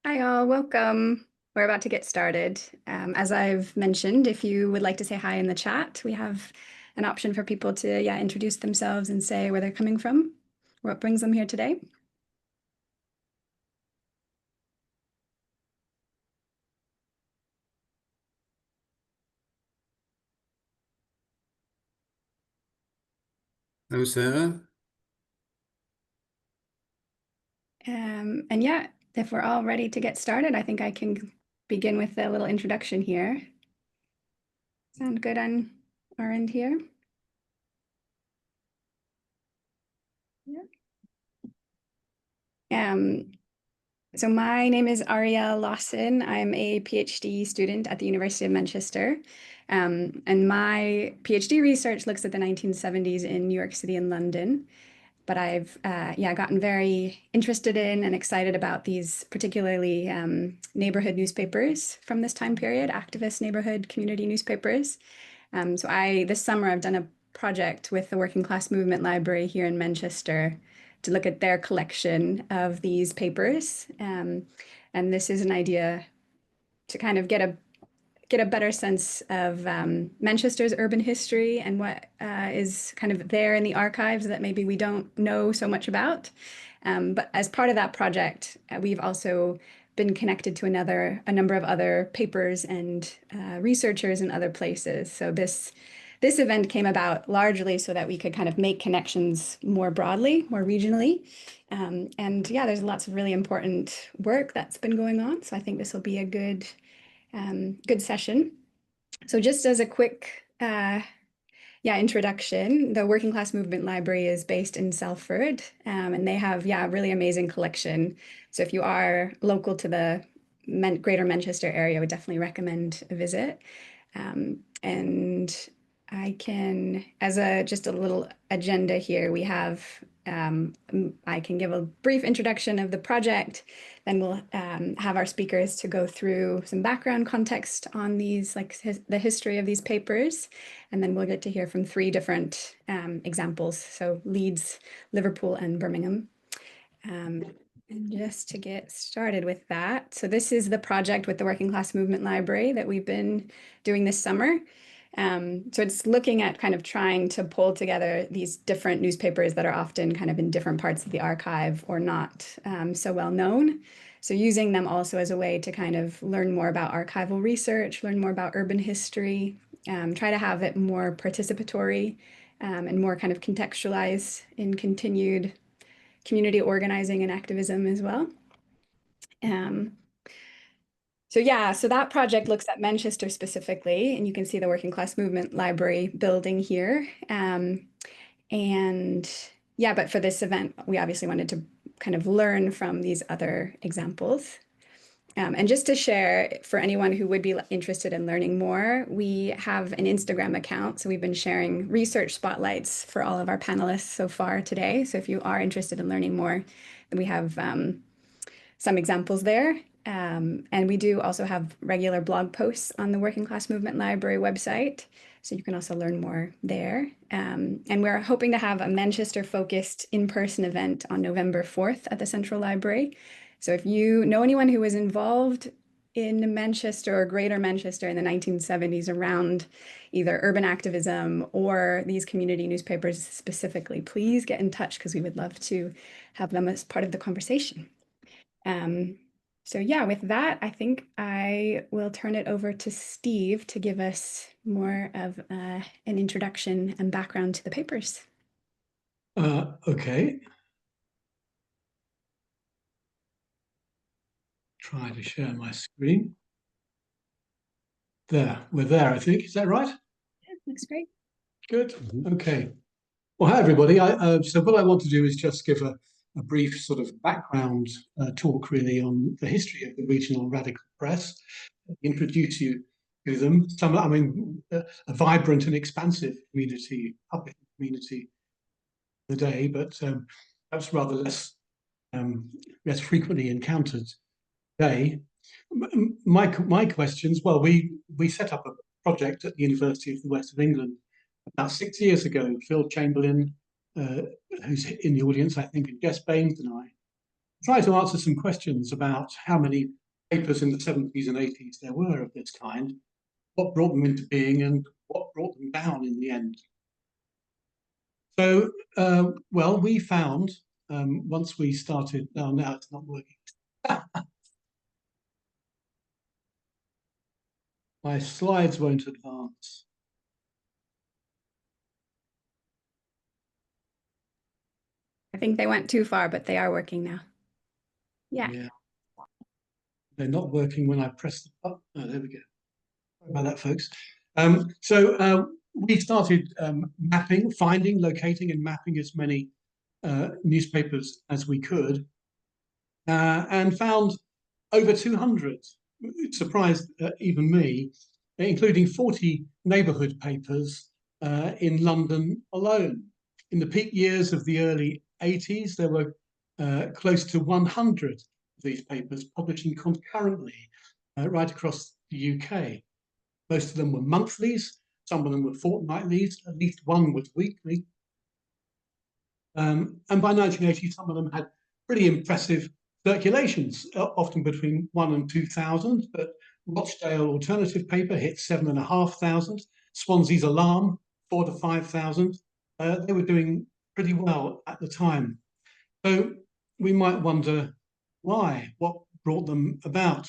Hi all, welcome. We're about to get started. As I've mentioned, if you would like to say hi in the chat, we have an option for people to introduce themselves and say where they're coming from, what brings them here today. Hello, Sarah. And yeah, if we're all ready to get started, I think I can begin with a little introduction here. Sound good on our end here? Yeah. Um, So my name is Aria Lawson. I'm a PhD student at the University of Manchester. And my PhD research looks at the 1970s in New York City and London. But I've gotten very interested in and excited about these particularly neighborhood newspapers from this time period, activist neighborhood community newspapers. This summer I've done a project with the Working Class Movement Library here in Manchester to look at their collection of these papers. And this is an idea to kind of get a better sense of Manchester's urban history and what is kind of there in the archives that maybe we don't know so much about. But as part of that project, we've also been connected to a number of other papers and researchers in other places. So this event came about largely so that we could kind of make connections more broadly, more regionally. And yeah, there's lots of really important work that's been going on. So I think this will be a good session. So just as a quick introduction, the Working Class Movement Library is based in Salford, and they have a really amazing collection. So if you are local to the Greater Manchester area, I would definitely recommend a visit. And I can, as a just a little agenda here, we have I can give a brief introduction of the project, then we'll have our speakers to go through some background context on these, like the history of these papers, and then we'll get to hear from three different examples, so Leeds, Liverpool, and Birmingham. And just to get started with that, so this is the project with the Working Class Movement Library that we've been doing this summer. So it's looking at kind of trying to pull together these different newspapers that are often kind of in different parts of the archive or not so well known. So using them also as a way to kind of learn more about archival research, learn more about urban history, try to have it more participatory and more kind of contextualized in continued community organizing and activism as well. Um, so that project looks at Manchester specifically, and you can see the Working Class Movement Library building here. And yeah, but for this event, we obviously wanted to kind of learn from these other examples. And just to share, for anyone who would be interested in learning more, we have an Instagram account. So we've been sharing research spotlights for all of our panelists so far today. So if you are interested in learning more, we have some examples there. And we do also have regular blog posts on the Working Class Movement Library website. So you can also learn more there. And we're hoping to have a Manchester-focused in-person event on November 4th at the Central Library. So if you know anyone who was involved in Manchester or Greater Manchester in the 1970s around either urban activism or these community newspapers specifically, please get in touch because we would love to have them as part of the conversation. Um, so yeah, with that, I think I will turn it over to Steve to give us more of an introduction and background to the papers. Okay. Try to share my screen. There, we're there, I think. Is that right? Yeah, looks great. Good. Okay. Well, hi, everybody. So what I want to do is just give a brief sort of background talk, really, on the history of the regional radical press, introduce you to them. A vibrant and expansive community, public community of the day, but perhaps rather less frequently encountered today. My questions. Well, we set up a project at the University of the West of England about 6 years ago. Phil Chamberlain, who's in the audience, I think, and Jess Baines and I try to answer some questions about how many papers in the 70s and 80s there were of this kind, what brought them into being, and what brought them down in the end. So, well, we found once we started, now it's not working. My slides won't advance. I think they went too far, but they are working now. Yeah. Yeah. They're not working when I press the button. Oh, there we go. Sorry about that, folks. We started mapping, finding, locating, and mapping as many newspapers as we could, and found over 200. It surprised even me, including 40 neighbourhood papers in London alone. In the peak years of the early 80s, there were close to 100 of these papers publishing concurrently right across the UK. Most of them were monthlies, some of them were fortnightlies, at least one was weekly. And by 1980, some of them had pretty impressive circulations, often between 1,000 and 2,000. But Rochdale Alternative Paper hit 7,500. Swansea's Alarm, 4,000 to 5,000. They were doing pretty well at the time. So we might wonder why, what brought them about.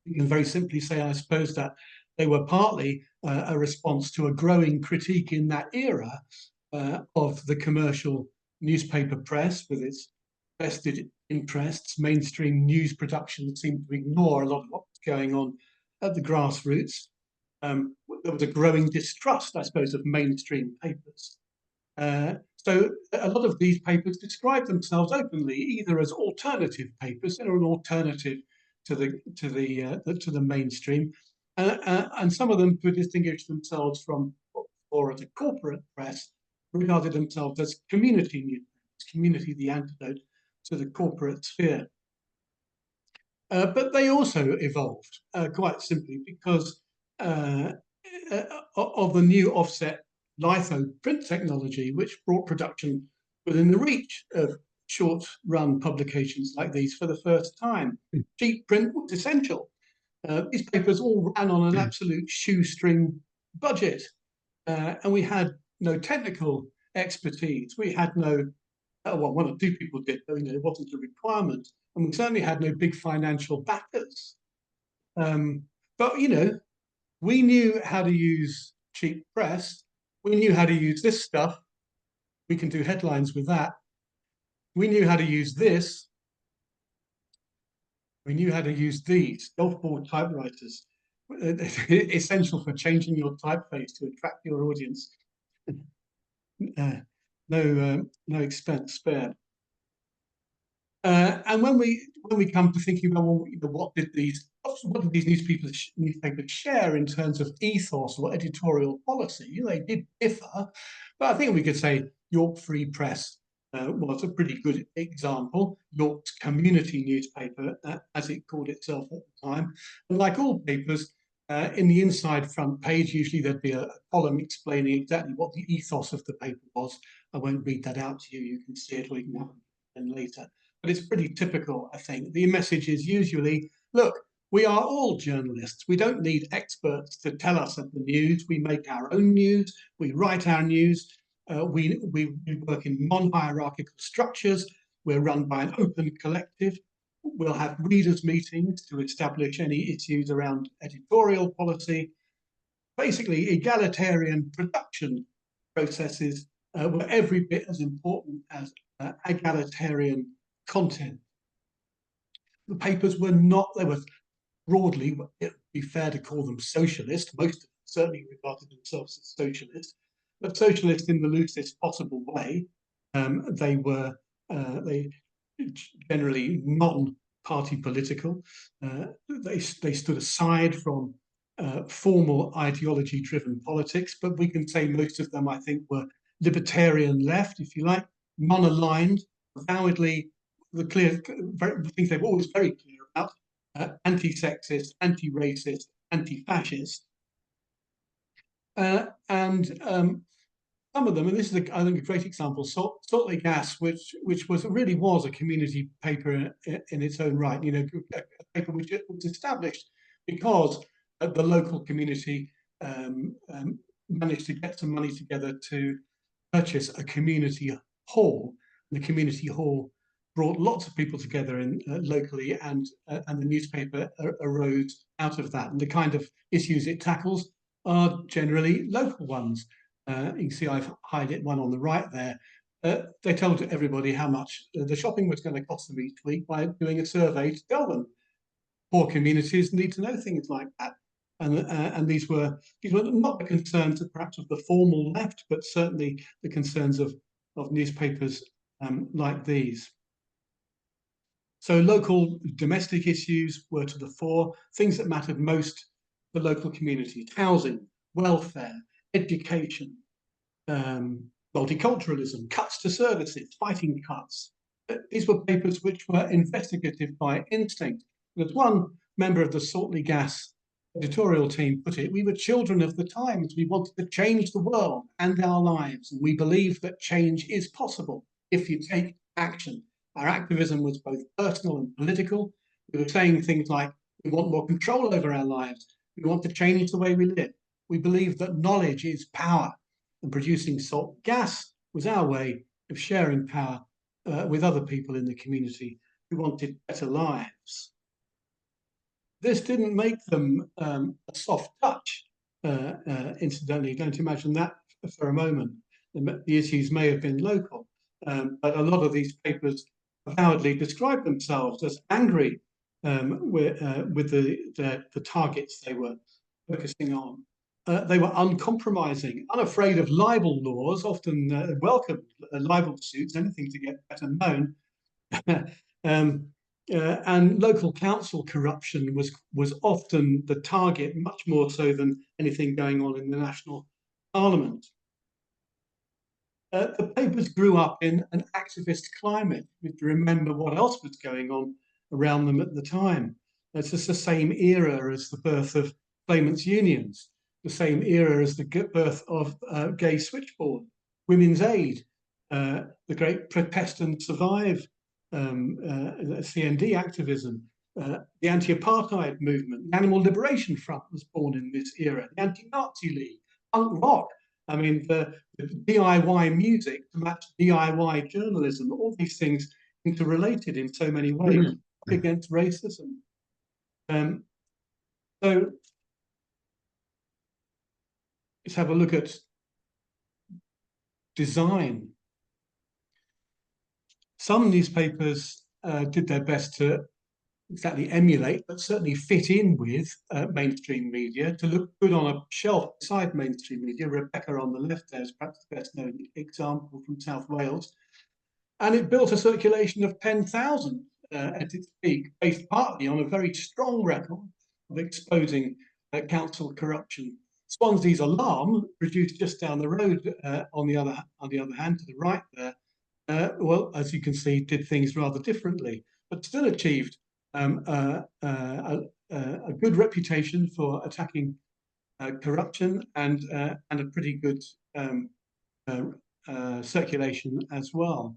You can very simply say, I suppose, that they were partly a response to a growing critique in that era of the commercial newspaper press with its vested interests. Mainstream news production seemed to ignore a lot of what was going on at the grassroots. There was a growing distrust, I suppose, of mainstream papers. So a lot of these papers describe themselves openly either as alternative papers or an alternative to the mainstream, and some of them to distinguish themselves from, or as a corporate press, regarded themselves as community newspapers, community the antidote to the corporate sphere. But they also evolved quite simply because of the new offset litho print technology, which brought production within the reach of short-run publications like these for the first time. Cheap print was essential. These papers all ran on an absolute shoestring budget, and we had no technical expertise. We had no, well, one or two people did, but it wasn't a requirement, and we certainly had no big financial backers. But we knew how to use cheap press. We knew how to use this stuff. We can do headlines with that. We knew how to use this. We knew how to use these golf ball typewriters, essential for changing your typeface to attract your audience. No expense spared. And when we come to thinking about, well, what did these newspapers share in terms of ethos or editorial policy? They did differ, but I think we could say York Free Press was a pretty good example. York's community newspaper, as it called itself at the time, and like all papers, in the inside front page, usually there'd be a column explaining exactly what the ethos of the paper was. I won't read that out to you. You can see it, or you can have it later. But it's pretty typical, I think. The message is usually, look, we are all journalists. We don't need experts to tell us of the news. We make our own news. We write our news. We work in non-hierarchical structures. We're run by an open collective. We'll have readers' meetings to establish any issues around editorial policy. Basically, egalitarian production processes were every bit as important as egalitarian content. The papers were not, they were broadly, it would be fair to call them socialist. Most of them certainly regarded themselves as socialist, but socialist in the loosest possible way. They were generally non-party political. They stood aside from formal ideology-driven politics, but we can say most of them, I think, were libertarian left, if you like, non-aligned, avowedly the things they were always very clear about: anti-sexist, anti-racist, anti-fascist, and some of them, and this is, I think, a great example, Salt Lake Gas, which really was a community paper in its own right. You know, a paper which was established because the local community managed to get some money together to purchase a community hall. The community hall brought lots of people together locally, and the newspaper arose out of that. And the kind of issues it tackles are generally local ones. You can see I've highlighted one on the right there. They told everybody how much the shopping was going to cost them each week by doing a survey to tell them. Poor communities need to know things like that. And these were not the concerns of perhaps of the formal left, but certainly the concerns of newspapers like these. So local domestic issues were to the fore, things that mattered most for local communities: housing, welfare, education, multiculturalism, cuts to services, fighting cuts. These were papers which were investigative by instinct. As one member of the Salt Lake Gas editorial team put it, we were children of the times. We wanted to change the world and our lives, and we believed that change is possible if you take action. Our activism was both personal and political. We were saying things like, we want more control over our lives. We want to change the way we live. We believe that knowledge is power, and producing salt gas was our way of sharing power with other people in the community who wanted better lives. This didn't make them a soft touch, incidentally. Don't imagine that for a moment. The issues may have been local, but a lot of these papers avowedly described themselves as angry with the targets they were focusing on. They were uncompromising, unafraid of libel laws, often welcomed libel suits, anything to get better known. And local council corruption was often the target, much more so than anything going on in the national parliament. The papers grew up in an activist climate. We have to remember what else was going on around them at the time. It's just the same era as the birth of claimants' unions, the same era as the birth of Gay Switchboard, Women's Aid, the great Protest and Survive, CND activism, the anti-apartheid movement, the Animal Liberation Front was born in this era, the Anti-Nazi League, punk rock. I mean, the DIY music to match DIY journalism, all these things interrelated in so many ways against racism. So let's have a look at design. Some newspapers did their best to exactly emulate, but certainly fit in with mainstream media, to look good on a shelf beside mainstream media. Rebecca on the left there is perhaps the best known example from South Wales. And it built a circulation of 10,000 at its peak, based partly on a very strong record of exposing council corruption. Swansea's Alarm, produced just down the road on the other hand, to the right there, well, as you can see, did things rather differently, but still achieved a good reputation for attacking corruption and a pretty good circulation as well.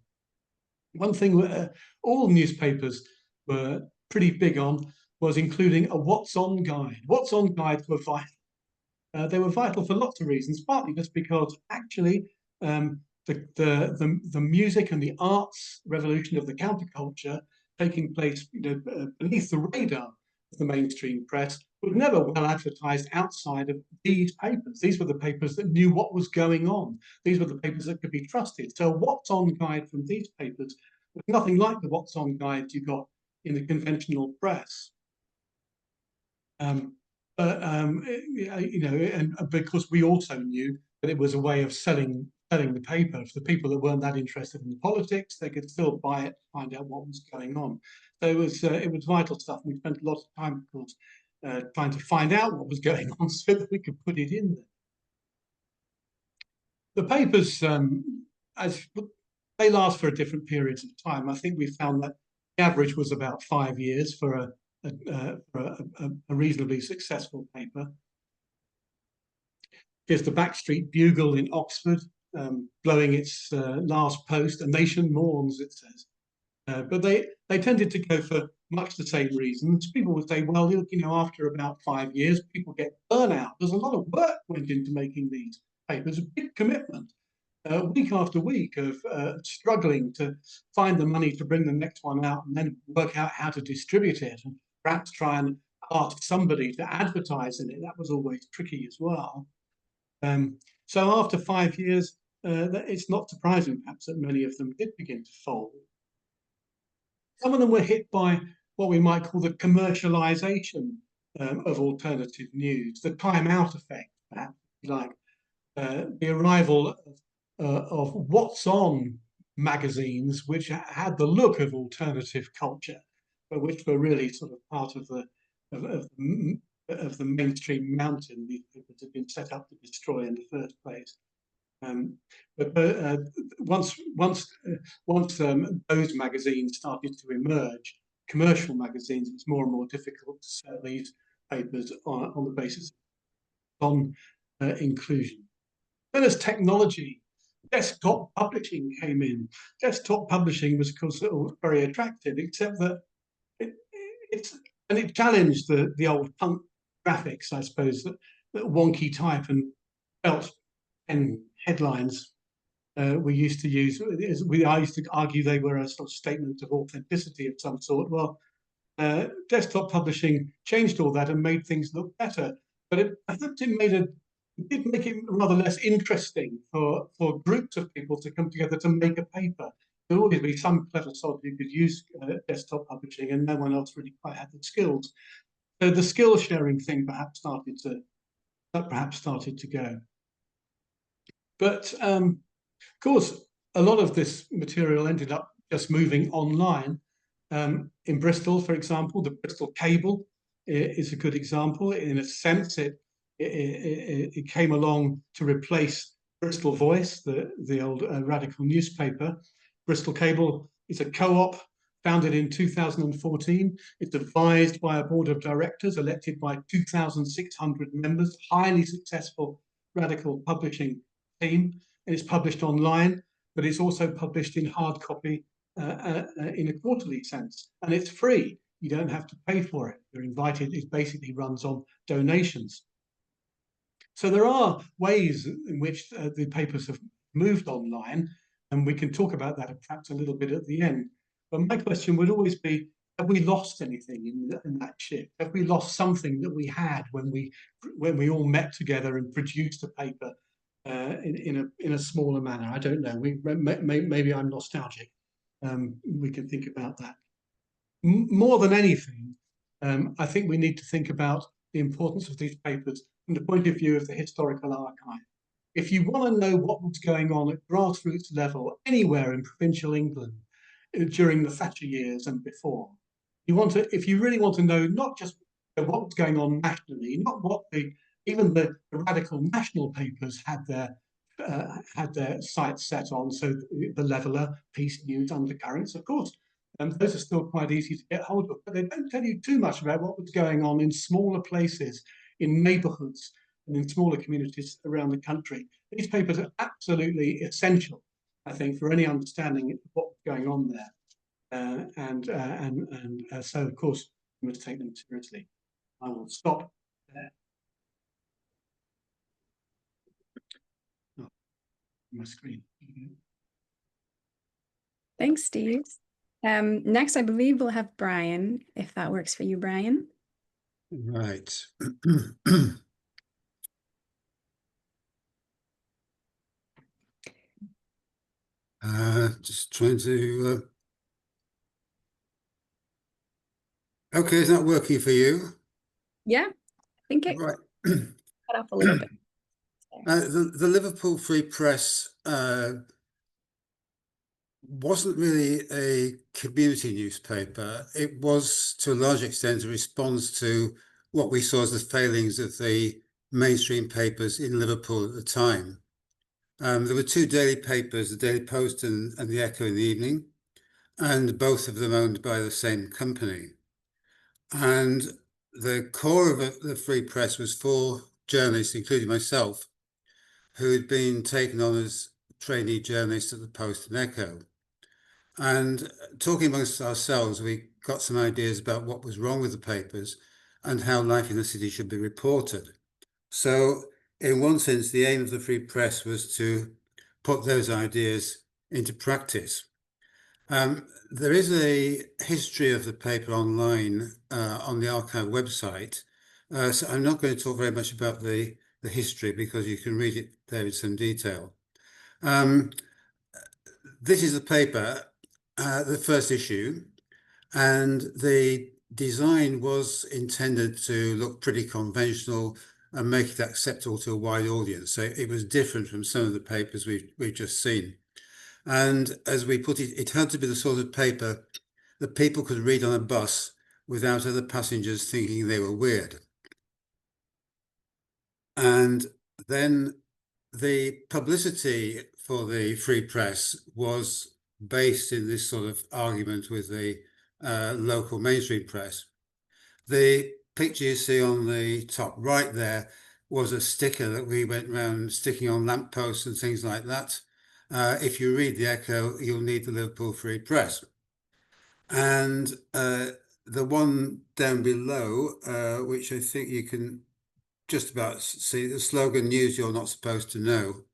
One thing all newspapers were pretty big on was including a what's on guide. What's on guides were vital. They were vital for lots of reasons, partly just because actually the music and the arts revolution of the counterculture taking place beneath the radar of the mainstream press was never well advertised outside of these papers. These were the papers that knew what was going on. These were the papers that could be trusted. So what's on guide from these papers was nothing like the what's on guide you got in the conventional press. And because we also knew that it was a way of selling the paper. For the people that weren't that interested in the politics, they could still buy it to find out what was going on. So it was vital stuff. We spent a lot of time, of course, trying to find out what was going on so that we could put it in there. The papers, they last for different periods of time. I think we found that the average was about 5 years for a reasonably successful paper. Here's the Backstreet Bugle in Oxford, blowing its last post. A nation mourns, it says. But they tended to go for much the same reasons. People would say, well, after about 5 years, people get burnout. There's a lot of work went into making these papers, a big commitment, week after week of struggling to find the money to bring the next one out and then work out how to distribute it and perhaps try and ask somebody to advertise in it. That was always tricky as well. So after 5 years, it's not surprising perhaps that many of them did begin to fold. Some of them were hit by what we might call the commercialization of alternative news, the time out effect, perhaps, like the arrival of what's on magazines, which had the look of alternative culture, but which were really sort of part of the mainstream mountain these papers had been set up to destroy in the first place. But once those magazines started to emerge, commercial magazines, it's more and more difficult to sell these papers on the basis of inclusion. Then as technology, desktop publishing came in. Desktop publishing was, of course, very attractive, except that it challenged the old punk graphics, I suppose, that wonky type and felt and headlines we used to use. I used to argue they were a sort of statement of authenticity of some sort. Well, desktop publishing changed all that and made things look better, but perhaps it did make it rather less interesting for groups of people to come together to make a paper. There would always be some clever sod who could use desktop publishing, and no one else really quite had the skills. So the skill sharing thing perhaps started to go. But of course, a lot of this material ended up just moving online. In Bristol, for example, the Bristol Cable is a good example. In a sense, it came along to replace Bristol Voice, the old radical newspaper. Bristol Cable is a co-op founded in 2014. It's advised by a board of directors elected by 2,600 members, highly successful radical publishing team. And it's published online, but it's also published in hard copy in a quarterly sense. And it's free. You don't have to pay for it. You're invited. It basically runs on donations. So there are ways in which the papers have moved online, and we can talk about that perhaps a little bit at the end. But my question would always be, have we lost anything in that shift? Have we lost something that we had when we all met together and produced a paper in a smaller manner? I don't know. Maybe I'm nostalgic. We can think about that. More than anything, I think we need to think about the importance of these papers from the point of view of the historical archive. If you want to know what was going on at grassroots level anywhere in provincial England during the Thatcher years and before, if you really want to know not just what was going on nationally, not what even the radical national papers had their sights set on, so the Leveller, Peace News, Undercurrents, of course, those are still quite easy to get hold of, but they don't tell you too much about what was going on in smaller places, in neighbourhoods, and in smaller communities around the country. These papers are absolutely essential, I think, for any understanding of what was going on there. So, of course, we must take them seriously. I will stop there. Oh, my screen. Thanks, Steve. Next, I believe we'll have Brian, if that works for you, Brian. Right. Just trying to... Okay, is that working for you? Yeah, I think it right. cut off a little bit. The Liverpool Free Press wasn't really a community newspaper. It was, to a large extent, a response to what we saw as the failings of the mainstream papers in Liverpool at the time. There were two daily papers, the Daily Post and the Echo in the evening, and both of them owned by the same company. And the core of the Free Press was four journalists, including myself, who had been taken on as trainee journalists at the Post and Echo. And talking amongst ourselves, we got some ideas about what was wrong with the papers and how life in the city should be reported. So, in one sense, the aim of the Free Press was to put those ideas into practice. There is a history of the paper online on the archive website. So I'm not going to talk very much about the history because you can read it there in some detail. This is the paper, the first issue, and the design was intended to look pretty conventional and make it acceptable to a wide audience. So it was different from some of the papers we've just seen. And as we put it, it had to be the sort of paper that people could read on a bus without other passengers thinking they were weird. And then the publicity for the Free Press was based in this sort of argument with the local mainstream press. The picture you see on the top right there was a sticker that we went around sticking on lampposts and things like that. If you read the Echo, you'll need the Liverpool Free Press. And the one down below, which I think you can just about see, the slogan "News You're Not Supposed to Know,"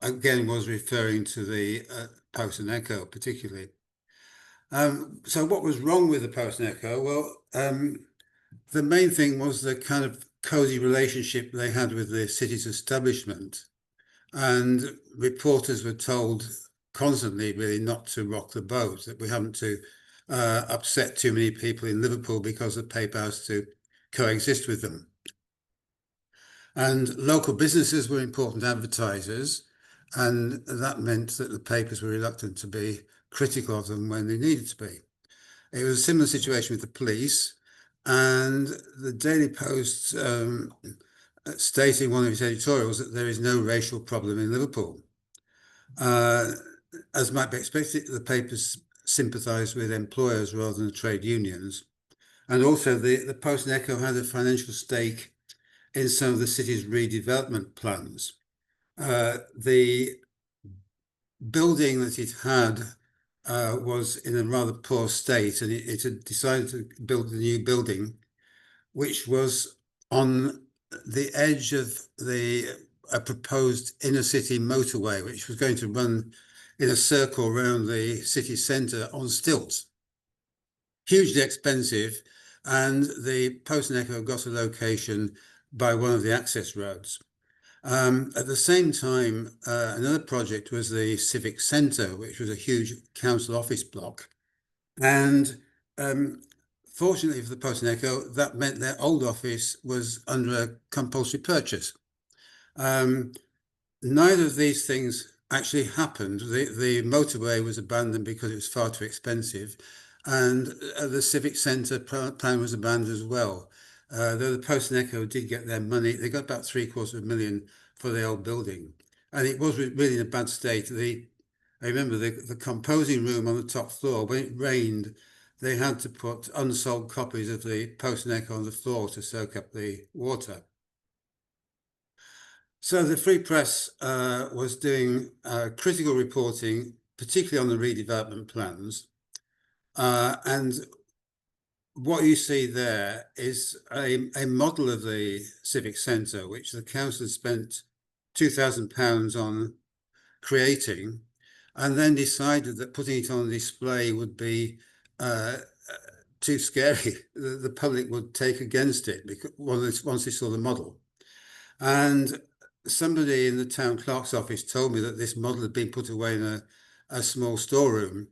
again was referring to the Post and Echo particularly. So what was wrong with the Post and Echo? Well, the main thing was the kind of cozy relationship they had with the city's establishment. And reporters were told constantly really not to rock the boat, that we haven't to upset too many people in Liverpool because the paper has to coexist with them. And local businesses were important advertisers, and that meant that the papers were reluctant to be critical of them when they needed to be. It was a similar situation with the police, and the Daily Post stated in one of its editorials that there is no racial problem in Liverpool. As might be expected, the papers sympathised with employers rather than trade unions. And also the Post and Echo had a financial stake in some of the city's redevelopment plans. The building that it had was in a rather poor state, and it had decided to build a new building, which was on the edge of a proposed inner city motorway, which was going to run in a circle around the city centre on stilts. Hugely expensive, and the Post and Echo got a location by one of the access roads. At the same time, another project was the Civic Centre, which was a huge council office block. And fortunately for the Post and Echo, that meant their old office was under a compulsory purchase. Neither of these things actually happened. The motorway was abandoned because it was far too expensive, and the Civic Centre plan was abandoned as well. Though the Post and Echo did get their money, they got about $750,000 for the old building, and it was really in a bad state. I remember the composing room on the top floor, when it rained, they had to put unsold copies of the Post and Echo on the floor to soak up the water. So the Free Press was doing critical reporting, particularly on the redevelopment plans. And what you see there is a model of the Civic Centre, which the council spent £2,000 on creating, and then decided that putting it on display would be too scary. The public would take against it because once they saw the model. And somebody in the town clerk's office told me that this model had been put away in a small storeroom,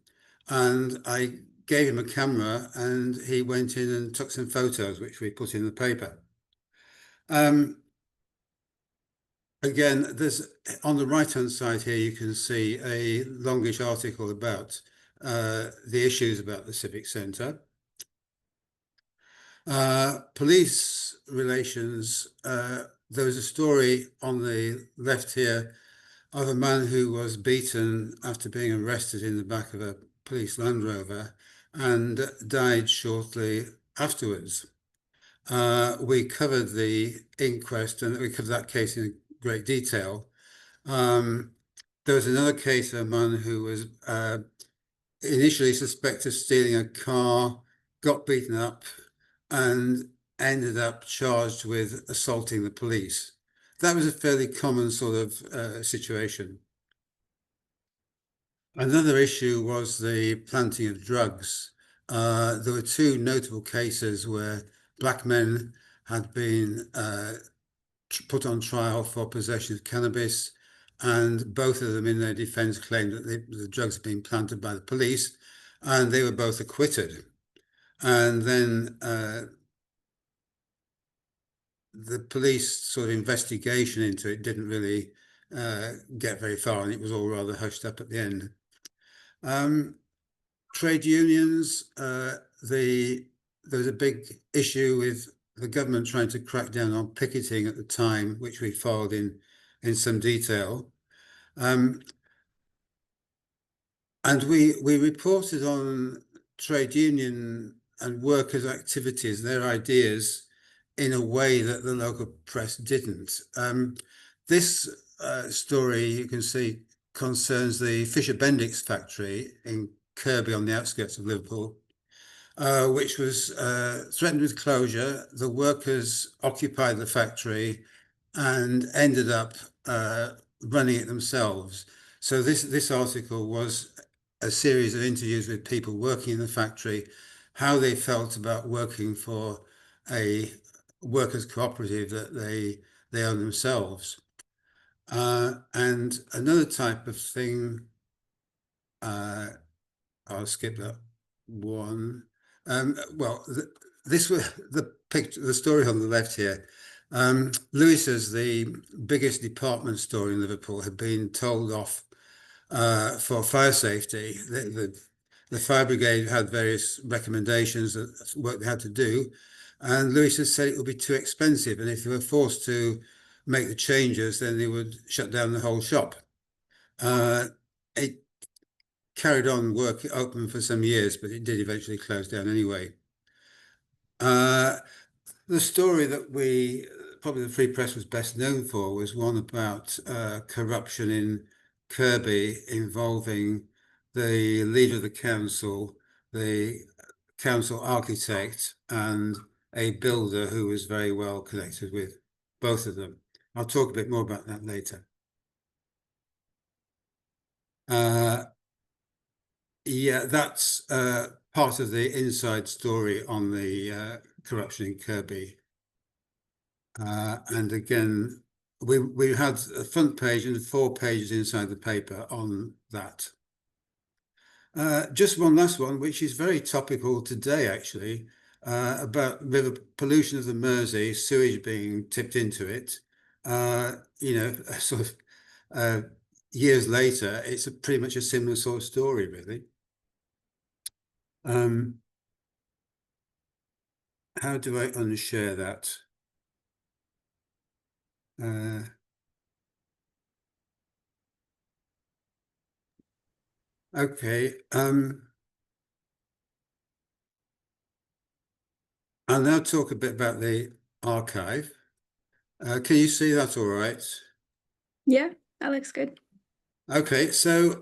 and I gave him a camera and he went in and took some photos, which we put in the paper. Again, there's on the right-hand side here, you can see a longish article about the issues about the Civic Centre. Police relations, there was a story on the left here of a man who was beaten after being arrested in the back of a police Land Rover and died shortly afterwards. We covered the inquest and we covered that case in great detail. There was another case of a man who was initially suspected of stealing a car, got beaten up, and ended up charged with assaulting the police. That was a fairly common sort of situation. Another issue was the planting of drugs. There were two notable cases where black men had been put on trial for possession of cannabis, and both of them in their defense claimed that the drugs had been planted by the police, and they were both acquitted. And then the police sort of investigation into it didn't really get very far, and it was all rather hushed up at the end. Trade unions, there was a big issue with the government trying to crack down on picketing at the time, which we followed in some detail. And we reported on trade union and workers' activities, their ideas, in a way that the local press didn't. This story, you can see, concerns the Fisher Bendix factory in Kirby on the outskirts of Liverpool, which was threatened with closure. The workers occupied the factory and ended up running it themselves. So this article was a series of interviews with people working in the factory, how they felt about working for a workers' cooperative that they own themselves. And another type of thing, I'll skip that one. Well, this was the picture, the story on the left here. Lewis's, the biggest department store in Liverpool, had been told off for fire safety. The fire brigade had various recommendations of work they had to do, and Lewis has said it would be too expensive, and if they were forced to make the changes, then they would shut down the whole shop. It carried on work open for some years, but it did eventually close down anyway. The story that probably the Free Press was best known for was one about corruption in Kirby involving the leader of the council, the council architect, and a builder who was very well connected with both of them. I'll talk a bit more about that later. Yeah, that's part of the inside story on the corruption in Kirby. And again, we had a front page and 4 pages inside the paper on that. Just one last one, which is very topical today, actually, about river pollution of the Mersey, sewage being tipped into it. You know, sort of years later, it's pretty much a similar sort of story, really. How do I unshare that? Okay. I'll now talk a bit about the archive. Can you see that all right? Yeah, that looks good. Okay, so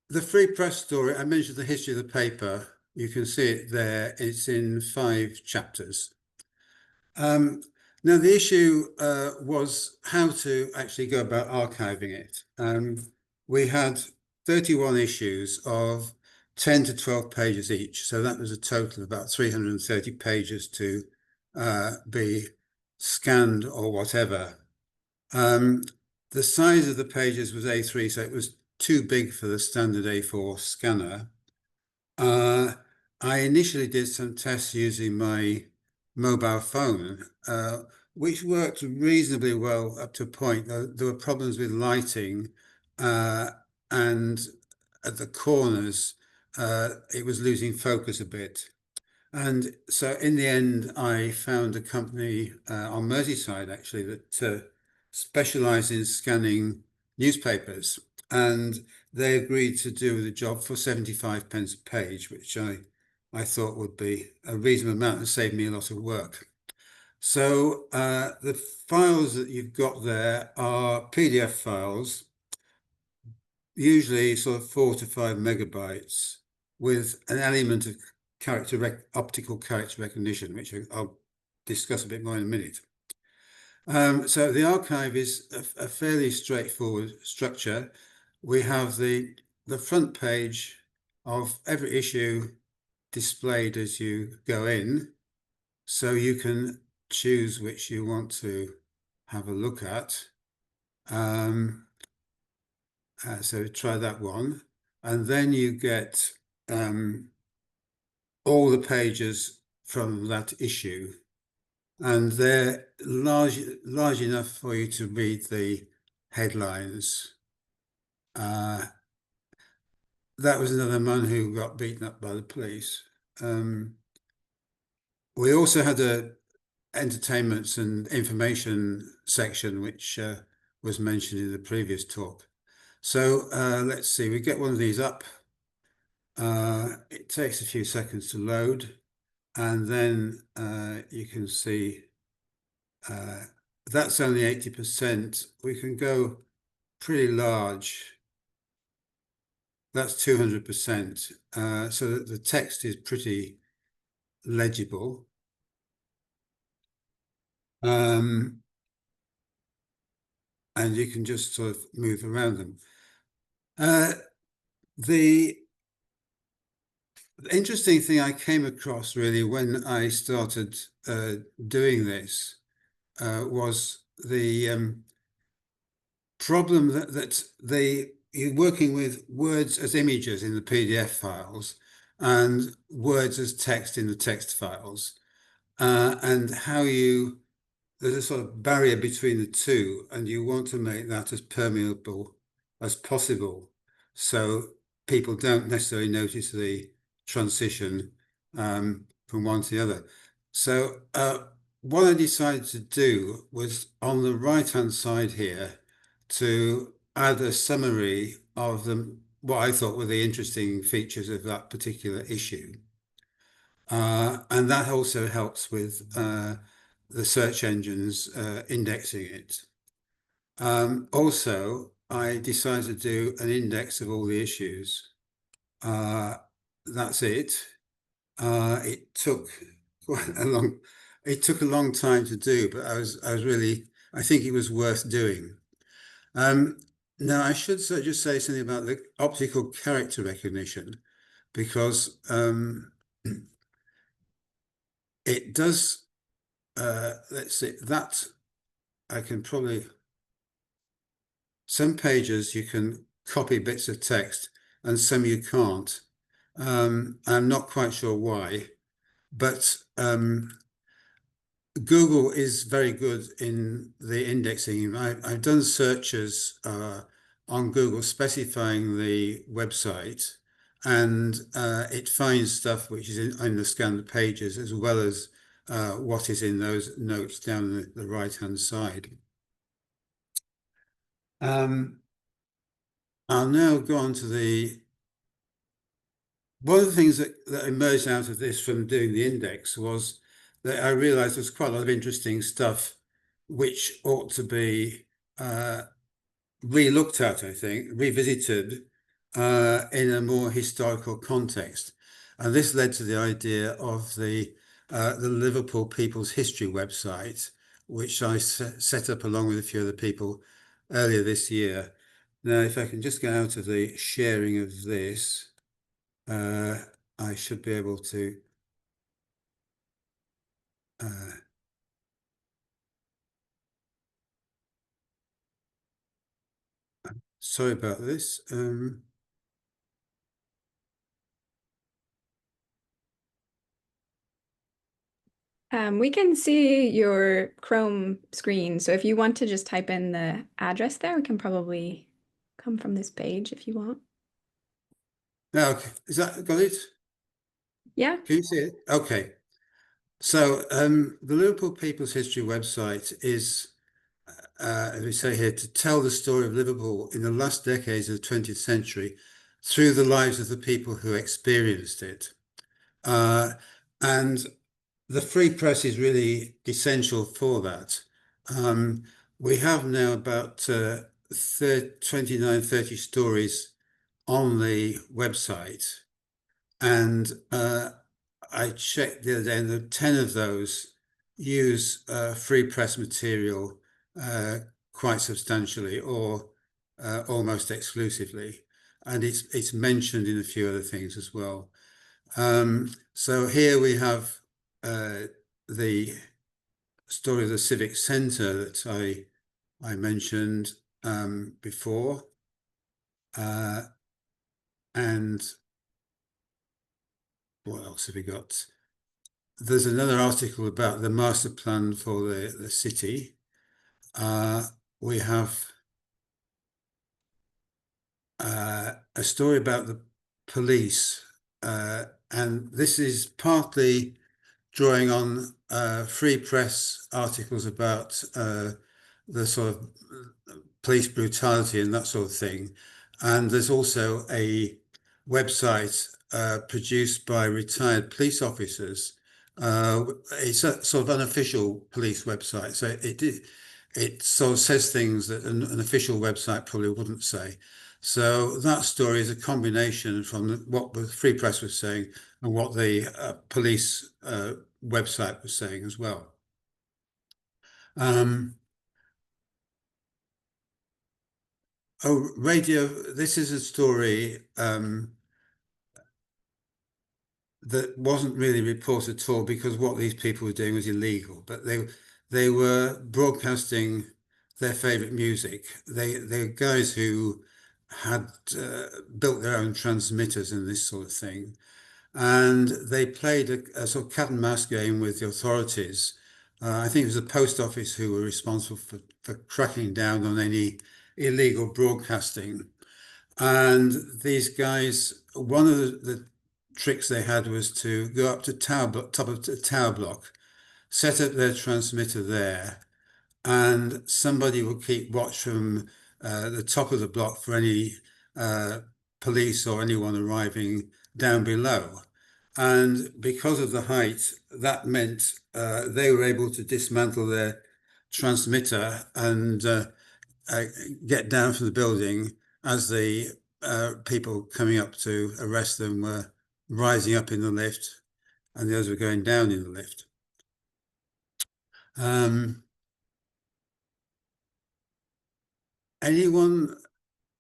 the Free Press story, I mentioned the history of the paper. You can see it there. It's in 5 chapters. Now, the issue was how to actually go about archiving it. We had 31 issues of 10 to 12 pages each. So that was a total of about 330 pages to be scanned or whatever. The size of the pages was A3, so it was too big for the standard A4 scanner. I initially did some tests using my mobile phone, which worked reasonably well up to a point. There were problems with lighting, and at the corners, it was losing focus a bit. And so in the end, I found a company on Merseyside, actually, that specialised in scanning newspapers. And they agreed to do the job for 75 pence a page, which I thought would be a reasonable amount and save me a lot of work. So the files that you've got there are PDF files, usually sort of 4 to 5 MB, with an element of optical character recognition, which I'll discuss a bit more in a minute. So the archive is a fairly straightforward structure. We have the front page of every issue displayed as you go in, so you can choose which you want to have a look at. So try that one, and then you get all the pages from that issue, and they're large enough for you to read the headlines. That was another man who got beaten up by the police. We also had a entertainments and information section, which was mentioned in the previous talk. So let's see, we get one of these up. It takes a few seconds to load, and then you can see that's only 80%. We can go pretty large. That's 200%. So that the text is pretty legible. And you can just sort of move around them. The interesting thing I came across really when I started doing this was the problem that you're working with words as images in the PDF files and words as text in the text files, and how there's a sort of barrier between the two, and you want to make that as permeable as possible, so people don't necessarily notice the transition from one to the other. So what I decided to do was, on the right-hand side here, to add a summary of what I thought were the interesting features of that particular issue. And that also helps with the search engines indexing it. Also, I decided to do an index of all the issues. That's it. It took a long time to do, but I think it was worth doing. Now, I should just say something about the optical character recognition, because it does, let's see, that I can probably, some pages you can copy bits of text and some you can't. I'm not quite sure why, but Google is very good in the indexing. I've done searches on Google specifying the website, and it finds stuff which is in the scanned pages, as well as what is in those notes down the right-hand side. I'll now go on to one of the things that emerged out of this from doing the index was that I realized there's quite a lot of interesting stuff which ought to be re-looked at, I think, revisited in a more historical context. And this led to the idea of the Liverpool People's History website, which I set up along with a few other people earlier this year. Now, if I can just get out of the sharing of this, I should be able to sorry about this. We can see your Chrome screen, so if you want to just type in the address there, we can probably come from this page if you want. Okay, is that got it? Yeah. Can you see it? Okay. So the Liverpool People's History website is, as we say here, to tell the story of Liverpool in the last decades of the 20th century through the lives of the people who experienced it. And the free press is really essential for that. We have now about 29, 30 stories on the website, and I checked the other day, and 10 of those use free press material quite substantially, or almost exclusively, and it's mentioned in a few other things as well. So here we have the story of the Civic Centre that I mentioned before, and what else have we got? There's another article about the master plan for the city. We have a story about the police, and this is partly drawing on free press articles about the sort of police brutality and that sort of thing. And there's also a website produced by retired police officers. It's a sort of unofficial police website, so it sort of says things that an official website probably wouldn't say. So that story is a combination from what the Free Press was saying and what the police website was saying as well. Oh, radio, this is a story that wasn't really reported at all because what these people were doing was illegal, but they were broadcasting their favorite music. They're guys who had built their own transmitters and this sort of thing. And they played a sort of cat and mouse game with the authorities. I think it was the post office who were responsible for cracking down on any illegal broadcasting. And these guys, one of the tricks they had was to go up to top of the tower block, set up their transmitter there, and somebody would keep watch from the top of the block for any police or anyone arriving down below. And because of the height, that meant they were able to dismantle their transmitter and get down from the building as the people coming up to arrest them were rising up in the lift and the others were going down in the lift. Anyone,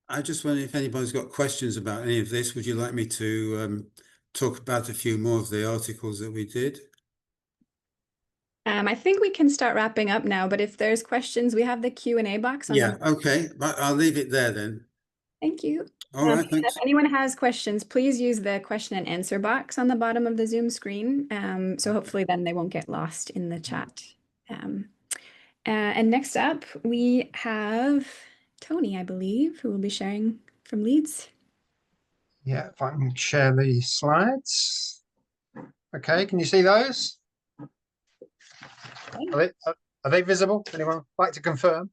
I just wonder if anybody's got questions about any of this. Would you like me to talk about a few more of the articles that we did? I think we can start wrapping up now, but if there's questions, we have the Q&A box on Yeah, the... okay, but I'll leave it there then. Thank you. All right, If thanks. anyone has questions, please use the question and answer box on the bottom of the Zoom screen. So hopefully then they won't get lost in the chat. And next up, we have Tony, I believe, who will be sharing from Leeds. Yeah, if I can share the slides. Okay, can you see those? Are they visible? Anyone like to confirm?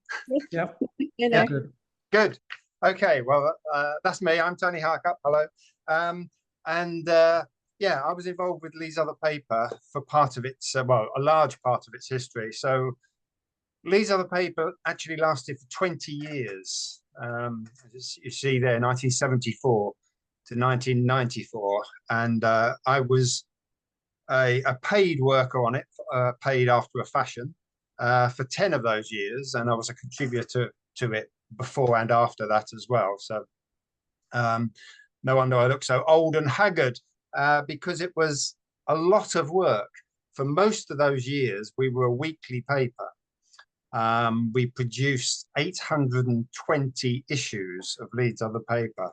Yep. Yeah, good. Okay, well, that's me. I'm Tony Harkup. Hello. Yeah, I was involved with Leeds Other Paper for part of its, well, a large part of its history. So Leeds Other Paper actually lasted for 20 years. As you see there, 1974 to 1994. And I was a paid worker on it, paid after a fashion, for 10 of those years. And I was a contributor to it before and after that as well. So no wonder I look so old and haggard, because it was a lot of work. For most of those years, we were a weekly paper. We produced 820 issues of Leeds Other Paper,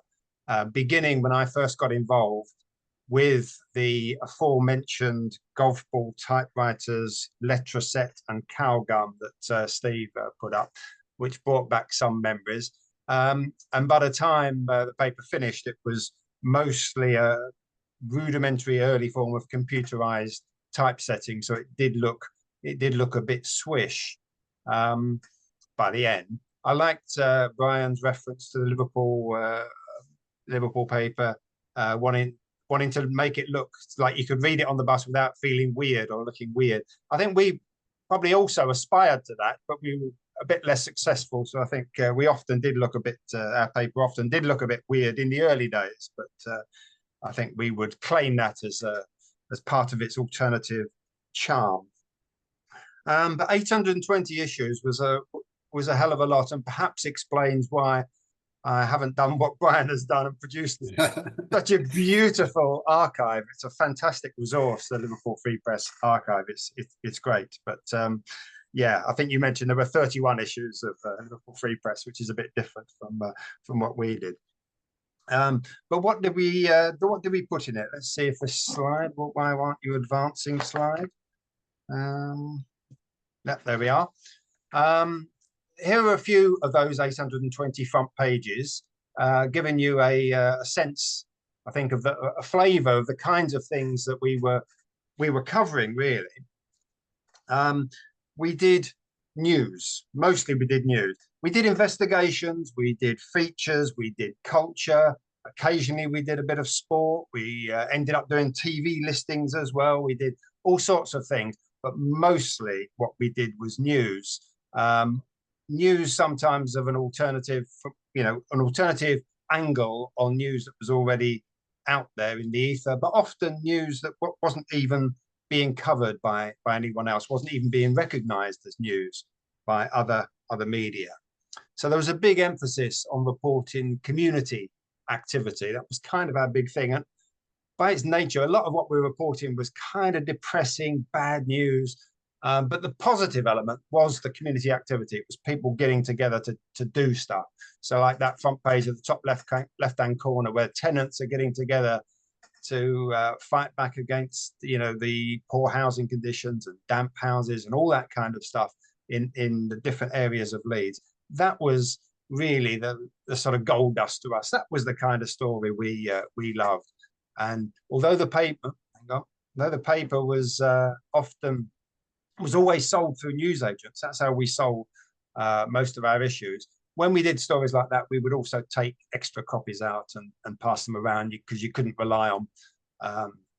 beginning when I first got involved with the aforementioned golf ball typewriters, letraset and cow gum that Steve put up, which brought back some memories. And by the time the paper finished, it was mostly a rudimentary early form of computerized typesetting, so it did look a bit swish by the end. I liked Brian's reference to the Liverpool paper wanting wanting to make it look like you could read it on the bus without feeling weird or looking weird. I think we probably also aspired to that, but we were a bit less successful. So I think we often did look a bit, our paper often did look a bit weird in the early days, but I think we would claim that as part of its alternative charm. But 820 issues was a hell of a lot, and perhaps explains why I haven't done what Brian has done and produced such a beautiful archive. It's a fantastic resource, the Liverpool Free Press archive. It's great. But yeah, I think you mentioned there were 31 issues of Liverpool Free Press, which is a bit different from what we did. But what did we put in it? Let's see if this slide. Why aren't you advancing slide? Yeah, there we are. Here are a few of those 820 front pages, giving you a sense, I think, of a flavour of the kinds of things that we were covering. Really, we did news. Mostly, we did news. We did investigations. We did features. We did culture. Occasionally, we did a bit of sport. We ended up doing TV listings as well. We did all sorts of things, but mostly what we did was news. News sometimes of an alternative, an alternative angle on news that was already out there in the ether, but often news that wasn't even being covered by anyone else, wasn't even being recognized as news by other media. So there was a big emphasis on reporting community activity. That was kind of our big thing. And by its nature, a lot of what we were reporting was kind of depressing, bad news. But the positive element was the community activity. It was people getting together to do stuff. So like that front page at the top left-hand corner, where tenants are getting together to fight back against, the poor housing conditions and damp houses and all that kind of stuff in the different areas of Leeds. That was really the sort of gold dust to us. That was the kind of story we loved. And although the paper was was always sold through newsagents. That's how we sold most of our issues. When we did stories like that, we would also take extra copies out and pass them around, because you couldn't rely on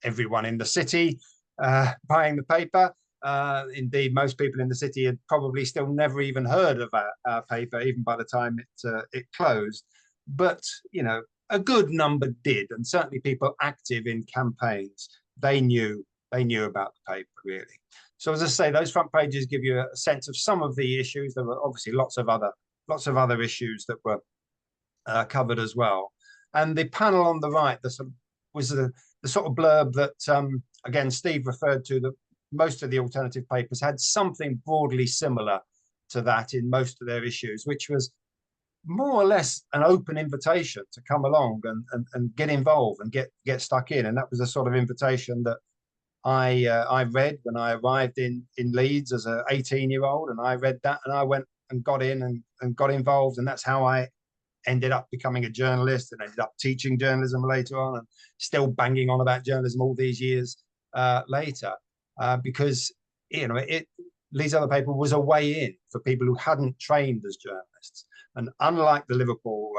everyone in the city buying the paper. Indeed, most people in the city had probably still never even heard of our paper, even by the time it closed. But, a good number did, and certainly people active in campaigns, they knew about the paper, really. So as I say, those front pages give you a sense of some of the issues. There were obviously lots of other issues that were covered as well. And the panel on the right, was the sort of blurb that again Steve referred to, that most of the alternative papers had something broadly similar to that in most of their issues, which was more or less an open invitation to come along and get involved and get stuck in. And that was the sort of invitation that I read when I arrived in Leeds as an 18-year-old, and I read that and I went and got in and got involved, and that's how I ended up becoming a journalist and ended up teaching journalism later on, and still banging on about journalism all these years later, because Leeds Other Paper was a way in for people who hadn't trained as journalists. And unlike the Liverpool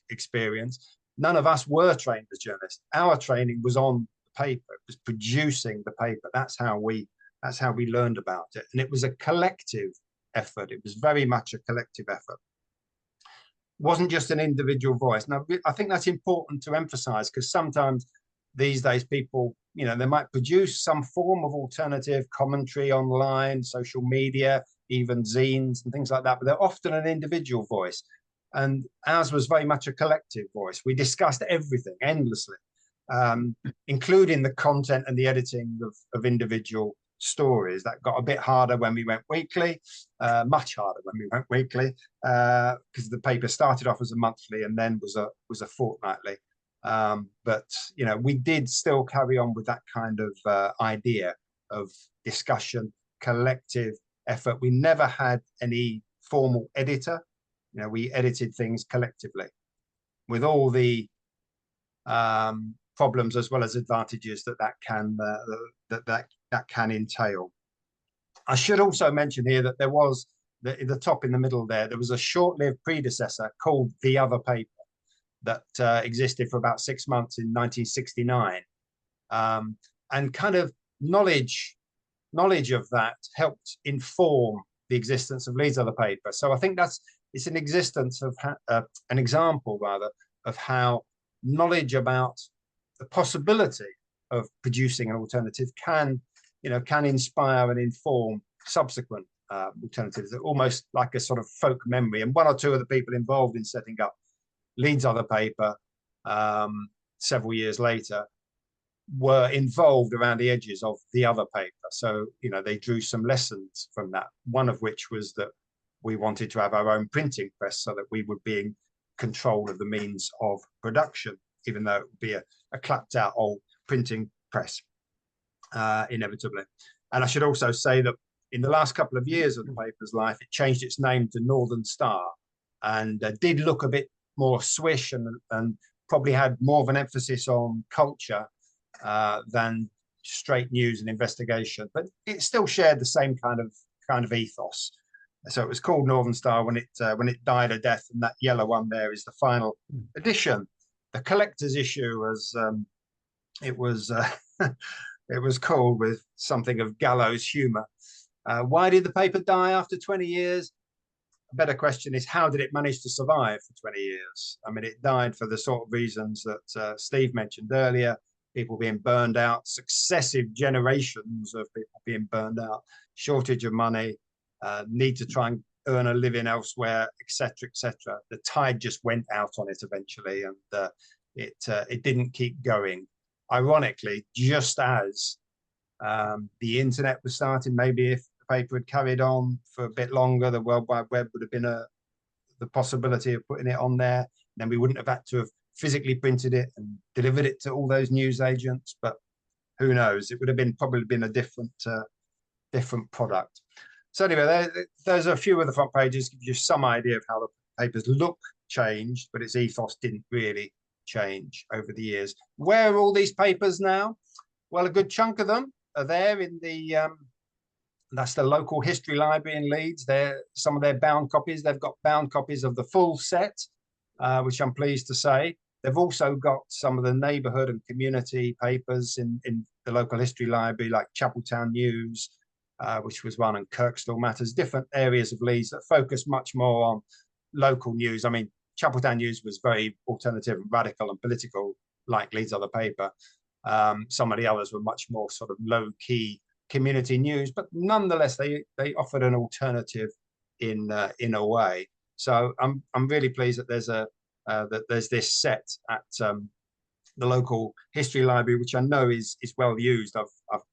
experience, none of us were trained as journalists. Our training was on the paper. It was producing the paper. That's how we learned about it. And it was a collective effort. It was very much a collective effort. It wasn't just an individual voice. Now, I think that's important to emphasize, because sometimes these days people, they might produce some form of alternative commentary online, social media, even zines and things like that, but they're often an individual voice. And ours was very much a collective voice. We discussed everything endlessly, including the content and the editing of individual stories. That got a bit harder when we went weekly, much harder when we went weekly, because the paper started off as a monthly and then was a fortnightly. But we did still carry on with that kind of idea of discussion, collective effort. We never had any formal editor. We edited things collectively, with all the problems as well as advantages that can entail. I should also mention here that there was the top in the middle there was a short-lived predecessor called The Other Paper that existed for about 6 months in 1969, and kind of knowledge of that helped inform the existence of Leeds Other Paper. So I think it's an existence of an example rather of how knowledge about the possibility of producing an alternative can inspire and inform subsequent alternatives. They're almost like a sort of folk memory. And one or two of the people involved in setting up Leeds Other Paper several years later were involved around the edges of the other paper. So, they drew some lessons from that, one of which was that we wanted to have our own printing press so that we would be in control of the means of production, even though it would be a clapped out old printing press, inevitably. And I should also say that in the last couple of years of the paper's life, it changed its name to Northern Star, and did look a bit more swish and probably had more of an emphasis on culture than straight news and investigation, but it still shared the same kind of ethos. So it was called Northern Star when it died a death, and that yellow one there is the final edition. The collector's issue, as it was called, with something of gallows humour. Why did the paper die after 20 years? A better question is, how did it manage to survive for 20 years? I mean, it died for the sort of reasons that Steve mentioned earlier: people being burned out, successive generations of people being burned out, shortage of money, need to try and earn a living elsewhere, etc., etc. The tide just went out on it eventually, and it didn't keep going. Ironically, just as the internet was starting, maybe if the paper had carried on for a bit longer, the World Wide Web would have been the possibility of putting it on there. Then we wouldn't have had to have physically printed it and delivered it to all those news agents. But who knows? It would have probably been a different product. So anyway, there's a few of the front pages, give you some idea of how the paper's look changed, but its ethos didn't really change over the years. Where are all these papers now? Well, a good chunk of them are there in that's the local history library in Leeds. Some of their bound copies. They've got bound copies of the full set, which I'm pleased to say. They've also got some of the neighbourhood and community papers in the local history library, like Chapeltown News, which was one, and Kirkstall Matters, different areas of Leeds that focus much more on local news. I mean, Chapeltown News was very alternative and radical and political, like Leeds Other Paper. Some of the others were much more sort of low-key community news, but nonetheless, they offered an alternative in a way. So I'm really pleased that there's this set at the local history library, which I know is well used.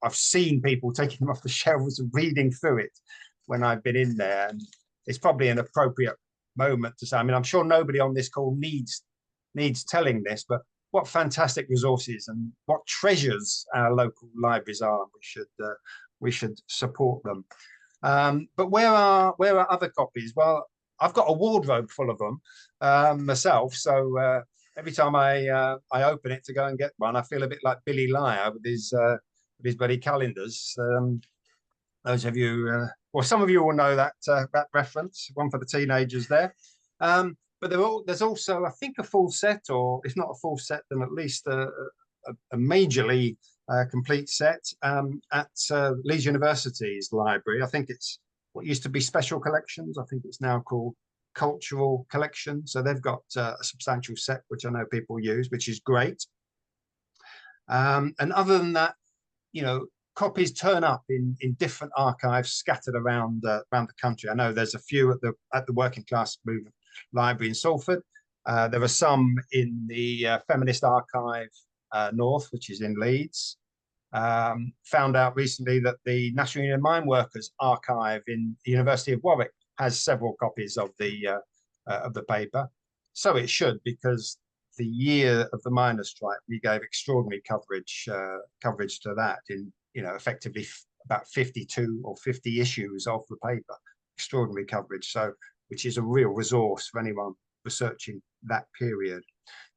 I've seen people taking them off the shelves and reading through it when I've been in there, and it's probably an appropriate moment to say, I mean, I'm sure nobody on this call needs telling this, but what fantastic resources and what treasures our local libraries are. We should support them. But where are other copies? Well, I've got a wardrobe full of them myself, so every time I open it to go and get one, I feel a bit like Billy Liar with his bloody calendars. Those of you, well, some of you will know that reference, one for the teenagers there. But there's also, I think, a full set, or if not a full set, then at least a majorly complete set at Leeds University's library. I think it's what used to be special collections. I think it's now called cultural collection. So they've got a substantial set, which I know people use, which is great. And other than that, copies turn up in different archives scattered around the country. I know there's a few at the Working Class Movement Library in Salford. There are some in the Feminist Archive North, which is in Leeds. Found out recently that the National Union Mine Workers Archive in the University of Warwick has several copies of the paper. So it should, because the year of the miners' strike, we gave extraordinary coverage to that in effectively about 52 or 50 issues of the paper. Extraordinary coverage, so which is a real resource for anyone researching that period.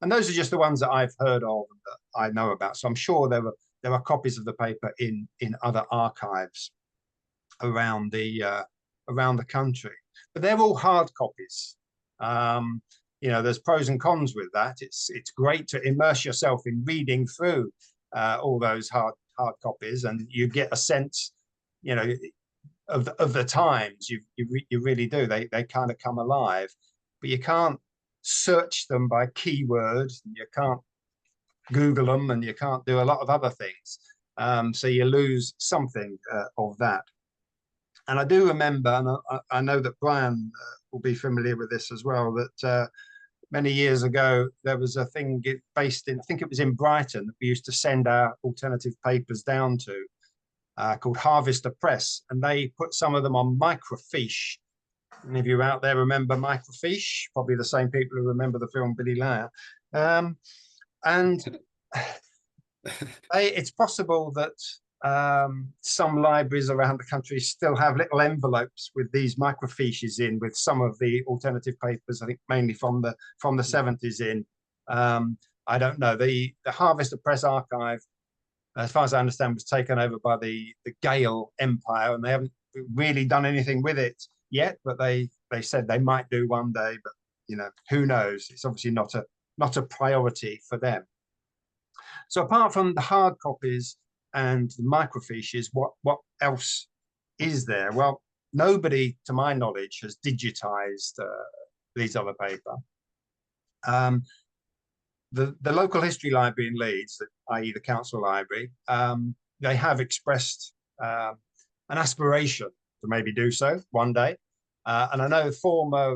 And those are just the ones that I've heard of and that I know about. So I'm sure there are copies of the paper in other archives around the country, but they're all hard copies. There's pros and cons with that. It's great to immerse yourself in reading through all those hard copies, and you get a sense, you know, of the times. You really do. They kind of come alive, but you can't search them by keywords. You can't Google them, and you can't do a lot of other things. So you lose something of that. And I do remember, and I know that Brian will be familiar with this as well, that many years ago, there was a thing based in, I think it was in Brighton, that we used to send our alternative papers down to, called Harvester Press. And they put some of them on microfiche. Any of you out there remember microfiche? Probably the same people who remember the film Billy Liar. And it's possible that some libraries around the country still have little envelopes with these microfiches in, with some of the alternative papers, I think mainly from the 70s in. I don't know. The Harvester Press archive, as far as I understand, was taken over by the Gale Empire, and they haven't really done anything with it yet, but they said they might do one day, but you know, who knows? It's obviously not a priority for them. So apart from the hard copies and the microfiches, what else is there? Well, nobody, to my knowledge, has digitized Leeds Other Paper. The local history library in Leeds, i.e. the council library, they have expressed an aspiration to maybe do so one day. And I know former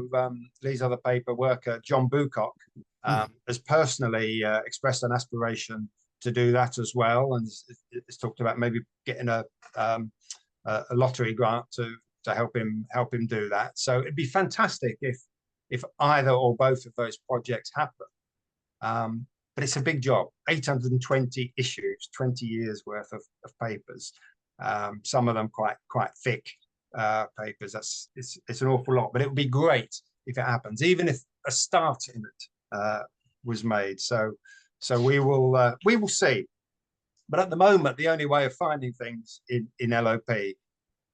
Leeds Other Paper worker John Bucock has personally expressed an aspiration to do that as well, and it's talked about maybe getting a lottery grant to help him do that. So it'd be fantastic if either or both of those projects happen. But it's a big job. 820 issues, 20 years worth of papers. Some of them quite thick papers. It's an awful lot, but it would be great if it happens, even if a start in it was made. So we will see. But at the moment, the only way of finding things in LOP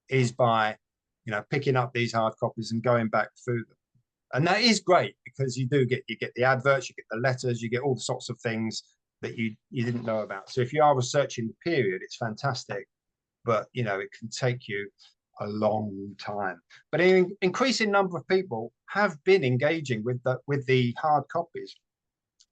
is by, you know, picking up these hard copies and going back through them. And that is great, because you get the adverts, you get the letters, you get all sorts of things that you didn't know about. So if you are researching the period, it's fantastic, but you know, it can take you a long time. But an increasing number of people have been engaging with the hard copies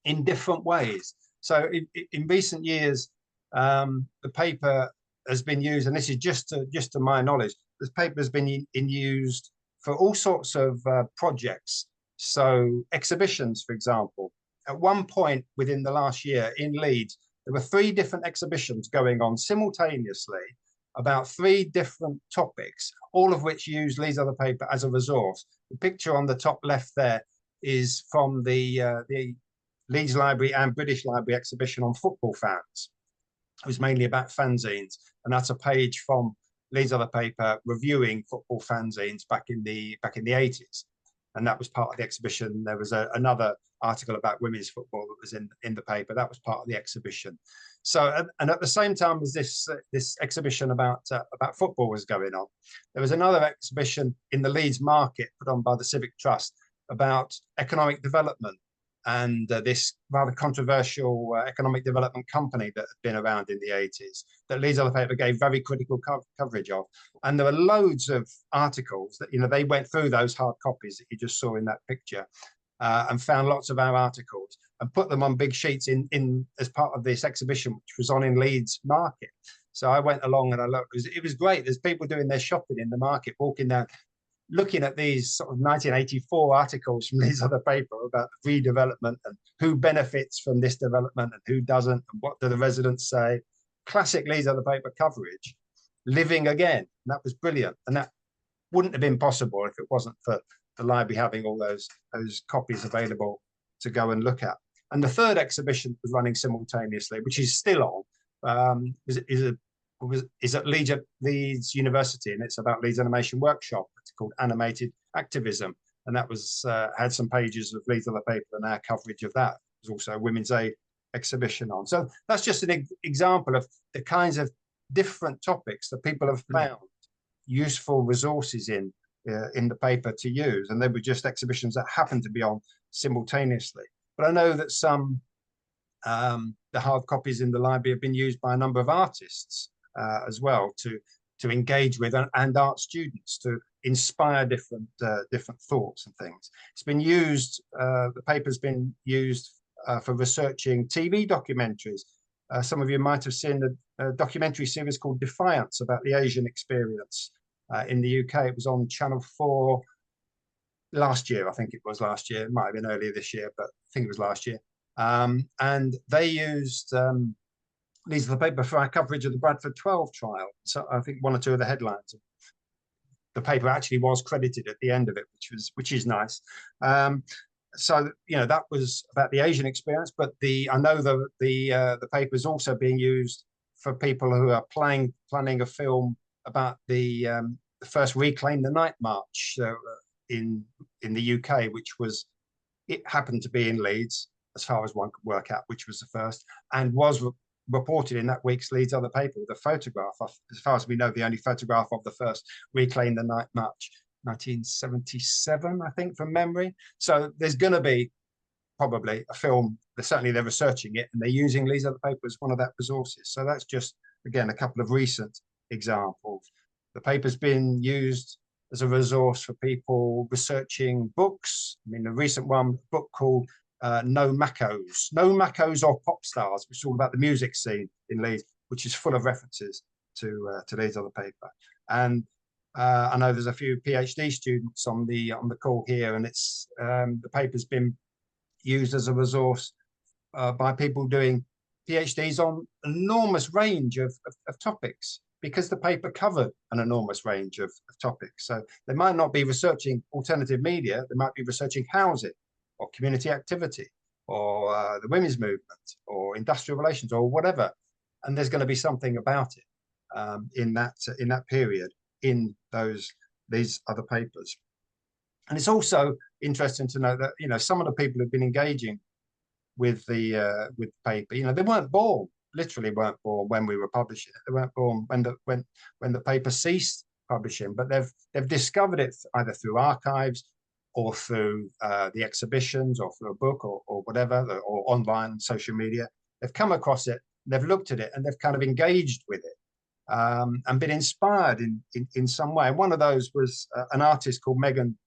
in different ways. So in recent years, the paper has been used, and this is just to my knowledge, this paper has been used for all sorts of projects. So exhibitions, for example. At one point within the last year in Leeds, there were 3 different exhibitions going on simultaneously about 3 different topics, all of which use Leeds Other Paper as a resource. The picture on the top left there is from the Leeds Library and British Library exhibition on football fans. It was mainly about fanzines, and that's a page from Leeds Other Paper reviewing football fanzines back in the 80s, and that was part of the exhibition. There was another article about women's football that was in the paper. That was part of the exhibition. So, and at the same time as this exhibition about football was going on, there was another exhibition in the Leeds market put on by the Civic Trust about economic development, and this rather controversial economic development company that had been around in the 80s that Leeds Other Paper gave very critical coverage of. And there were loads of articles that, you know, they went through those hard copies that you just saw in that picture and found lots of our articles and put them on big sheets in as part of this exhibition, which was on in Leeds market. So I went along and I looked. It was great. There's people doing their shopping in the market, walking down, looking at these sort of 1984 articles from Leeds Other Paper about redevelopment and who benefits from this development and who doesn't, and what do the residents say. Classic Leeds Other Paper coverage, living again. And that was brilliant. And that wouldn't have been possible if it wasn't for the library having all those copies available to go and look at. And the third exhibition was running simultaneously, which is still on, is at Leeds University, and it's about Leeds Animation Workshop. It's called Animated Activism, and that was had some pages of Leeds Other Paper and our coverage of that. There's also a Women's Aid exhibition on. So that's just an example of the kinds of different topics that people have found useful resources in the paper to use, and they were just exhibitions that happened to be on simultaneously. But I know that some The hard copies in the library have been used by a number of artists as well to engage with and art students to inspire different thoughts and things. It's been used, the paper's been used for researching TV documentaries. Some of you might have seen a documentary series called Defiance about the Asian experience in the UK. It was on Channel 4 last year. I think it was last year. It might have been earlier this year, but I think it was last year. And they used Leeds of the paper for our coverage of the Bradford 12 trial. So I think one or two of the headlines. The paper actually was credited at the end of it, which is nice. So you know, that was about the Asian experience, but I know the paper is also being used for people who are planning a film about the first Reclaim the Night March in the UK, it happened to be in Leeds, as far as one could work out, which was the first, and was reported in that week's Leeds Other paper with a photograph, as far as we know, the only photograph of the first Reclaim the Night March, 1977, I think, from memory. So there's going to be probably a film. Certainly they're researching it, and they're using Leeds Other paper as one of that resources. So that's just, again, a couple of recent examples. The paper's been used as a resource for people researching books. I mean, a recent one, a book called No Macos or Pop Stars, which is all about the music scene in Leeds, which is full of references to Leeds Other paper. And I know there's a few PhD students on the call here, and it's the paper's been used as a resource by people doing PhDs on an enormous range of topics, because the paper covered an enormous range of topics. So they might not be researching alternative media, they might be researching housing or community activity or the women's movement or industrial relations or whatever. And there's going to be something about it in that period in these other papers. And it's also interesting to know that, you know, some of the people who've been engaging with the paper, you know, they weren't born, literally weren't born when we were publishing it. They weren't born when the paper ceased publishing, but they've discovered it either through archives or through the exhibitions or through a book or whatever, or online social media. They've come across it, they've looked at it, and they've kind of engaged with it and been inspired in some way. One of those was an artist called Megan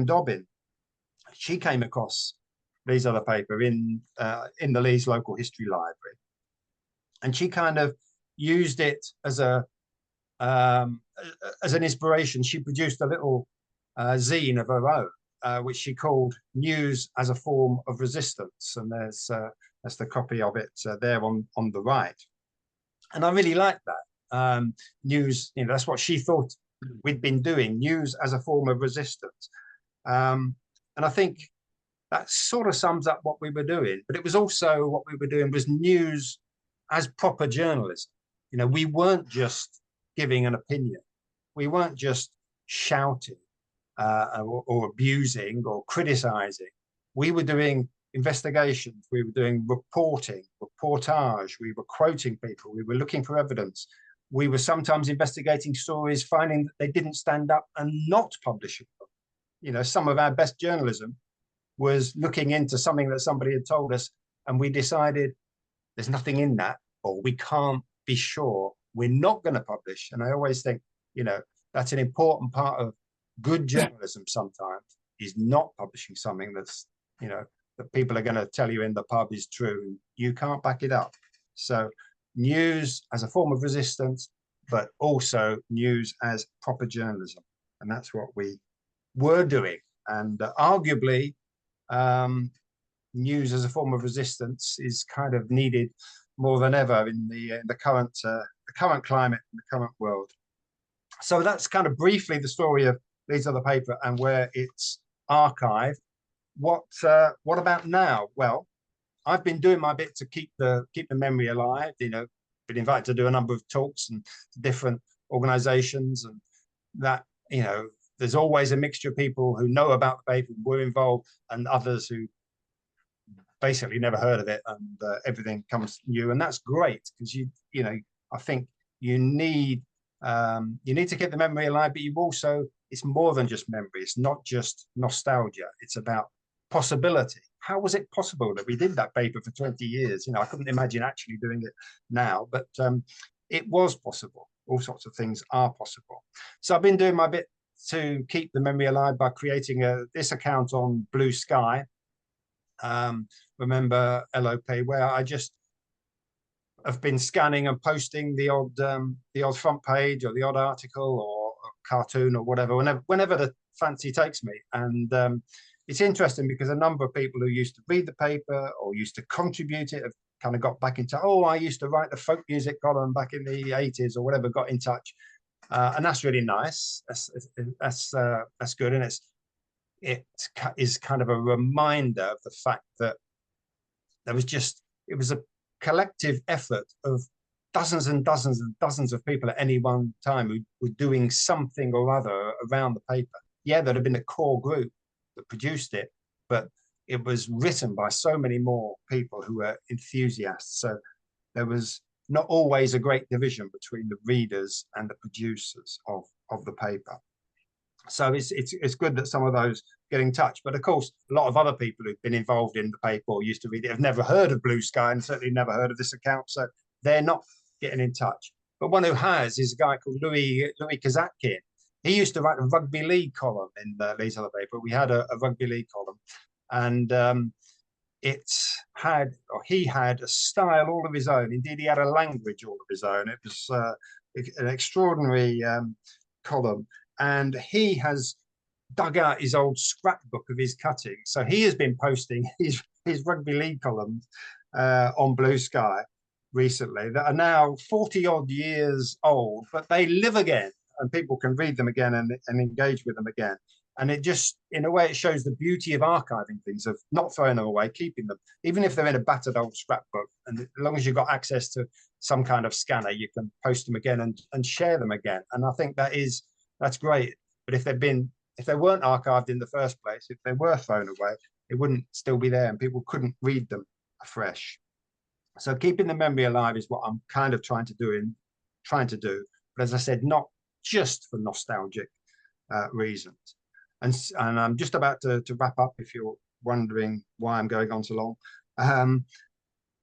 Dobbin. She came across Leeds Other paper in the Leeds Local History Library, and she kind of used it as an inspiration. She produced a little zine of her own, which she called News as a Form of Resistance, and there's the copy of it there on the right. And I really like that. News, you know, that's what she thought we'd been doing, news as a form of resistance. And I think that sort of sums up what we were doing. But it was also, what we were doing was news as proper journalism. You know, we weren't just giving an opinion. We weren't just shouting or abusing or criticizing. We were doing investigations. We were doing reportage. We were quoting people. We were looking for evidence. We were sometimes investigating stories, finding that they didn't stand up and not publishing them. You know, some of our best journalism was looking into something that somebody had told us, and we decided there's nothing in that, or we can't be sure, we're not going to publish. And I always think, you know, that's an important part of good journalism sometimes, is not publishing something that's, you know, that people are going to tell you in the pub is true. You can't back it up. So news as a form of resistance, but also news as proper journalism. And that's what we were doing. And arguably, news as a form of resistance is kind of needed more than ever in the current climate, in the current world. So that's kind of briefly the story of Leeds Other paper and where it's archived. What about now? Well, I've been doing my bit to keep the memory alive. You know, been invited to do a number of talks and different organisations, and that, you know, there's always a mixture of people who know about the paper, were involved, and others who basically never heard of it, and everything comes new, and that's great, because you know, I think you need to keep the memory alive, but you also, it's more than just memory. It's not just nostalgia. It's about possibility. how was it possible that we did that paper for 20 years? You know, I couldn't imagine actually doing it now, but it was possible. All sorts of things are possible. So I've been doing my bit to keep the memory alive by creating this account on Blue Sky. Remember LOP, where I just have been scanning and posting the odd front page or the odd article or cartoon or whatever, whenever the fancy takes me. And it's interesting because a number of people who used to read the paper or used to contribute it have kind of got back into, oh, I used to write the folk music column back in the 80s or whatever, got in touch. And that's really nice. That's good. And it is kind of a reminder of the fact that it was a collective effort of dozens and dozens and dozens of people at any one time who were doing something or other around the paper. Yeah, there'd have been a core group that produced it, but it was written by so many more people who were enthusiasts. So there was not always a great division between the readers and the producers of the paper. So it's good that some of those get in touch. But of course, a lot of other people who've been involved in the paper or used to read it have never heard of Blue Sky and certainly never heard of this account. So they're not getting in touch. But one who has is a guy called Louis Kazatkin. He used to write a rugby league column in the Leeds Other paper. We had a rugby league column, and he had a style all of his own. Indeed, he had a language all of his own. It was an extraordinary column. And he has dug out his old scrapbook of his cutting. So he has been posting his rugby league columns on Blue Sky recently that are now 40 odd years old, but they live again and people can read them again and engage with them again. And it just, in a way, it shows the beauty of archiving things, of not throwing them away, keeping them, even if they're in a battered old scrapbook. And as long as you've got access to some kind of scanner, you can post them again and share them again. And I think that's great. But if they weren't archived in the first place, if they were thrown away, it wouldn't still be there and people couldn't read them afresh. So keeping the memory alive is what I'm kind of trying to do. But as I said, not just for nostalgic reasons. And I'm just about to wrap up if you're wondering why I'm going on so long.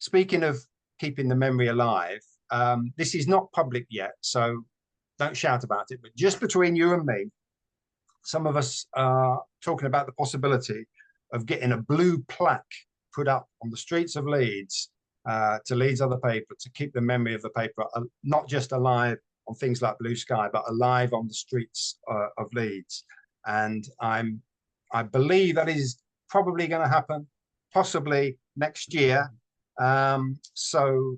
Speaking of keeping the memory alive, this is not public yet, so don't shout about it, but just between you and me, some of us are talking about the possibility of getting a blue plaque put up on the streets of Leeds to Leeds Other paper, to keep the memory of the paper not just alive on things like Blue Sky, but alive on the streets of Leeds. And I believe that is probably going to happen, possibly next year. So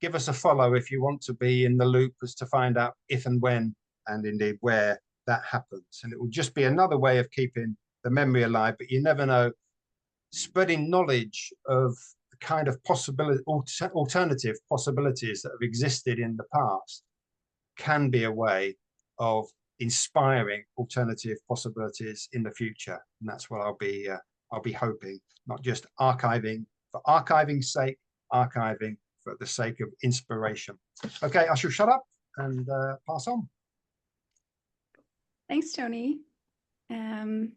give us a follow if you want to be in the loop as to find out if and when, and indeed where that happens. And it will just be another way of keeping the memory alive, but you never know, spreading knowledge of the kind of alternative possibilities that have existed in the past can be a way of inspiring alternative possibilities in the future. And that's what I'll be hoping, not just archiving for archiving's sake, archiving for the sake of inspiration. Okay, I shall shut up and pass on. Thanks, Tony. And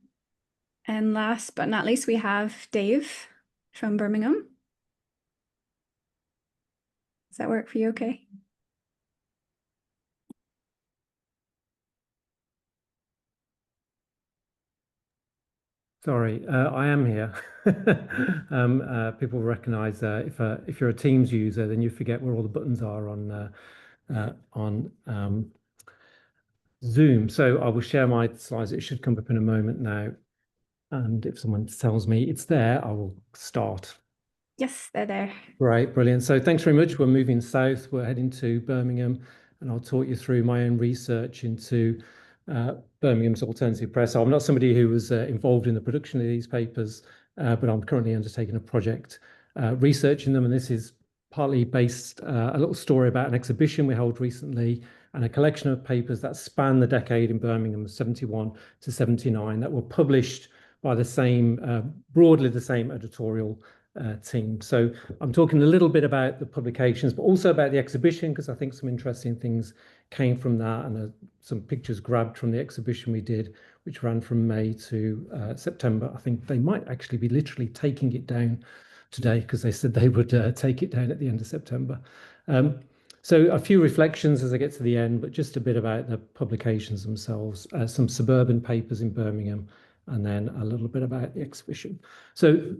last but not least, we have Dave from Birmingham. Does that work for you okay? Sorry, I am here. People recognize if you're a Teams user, then you forget where all the buttons are on Zoom. So I will share my slides. It should come up in a moment now. And if someone tells me it's there, I will start. Yes, they're there. Right, brilliant. So thanks very much. We're moving south. We're heading to Birmingham, and I'll talk you through my own research into Birmingham's alternative press. So I'm not somebody who was involved in the production of these papers, but I'm currently undertaking a project researching them, and this is partly based a little story about an exhibition we held recently and a collection of papers that span the decade in Birmingham, 71 to 79, that were published by the same, broadly the same editorial team. So I'm talking a little bit about the publications, but also about the exhibition, because I think some interesting things came from that, and some pictures grabbed from the exhibition we did, which ran from May to September. I think they might actually be literally taking it down today, because they said they would take it down at the end of September. So a few reflections as I get to the end, but just a bit about the publications themselves, some suburban papers in Birmingham, and then a little bit about the exhibition. So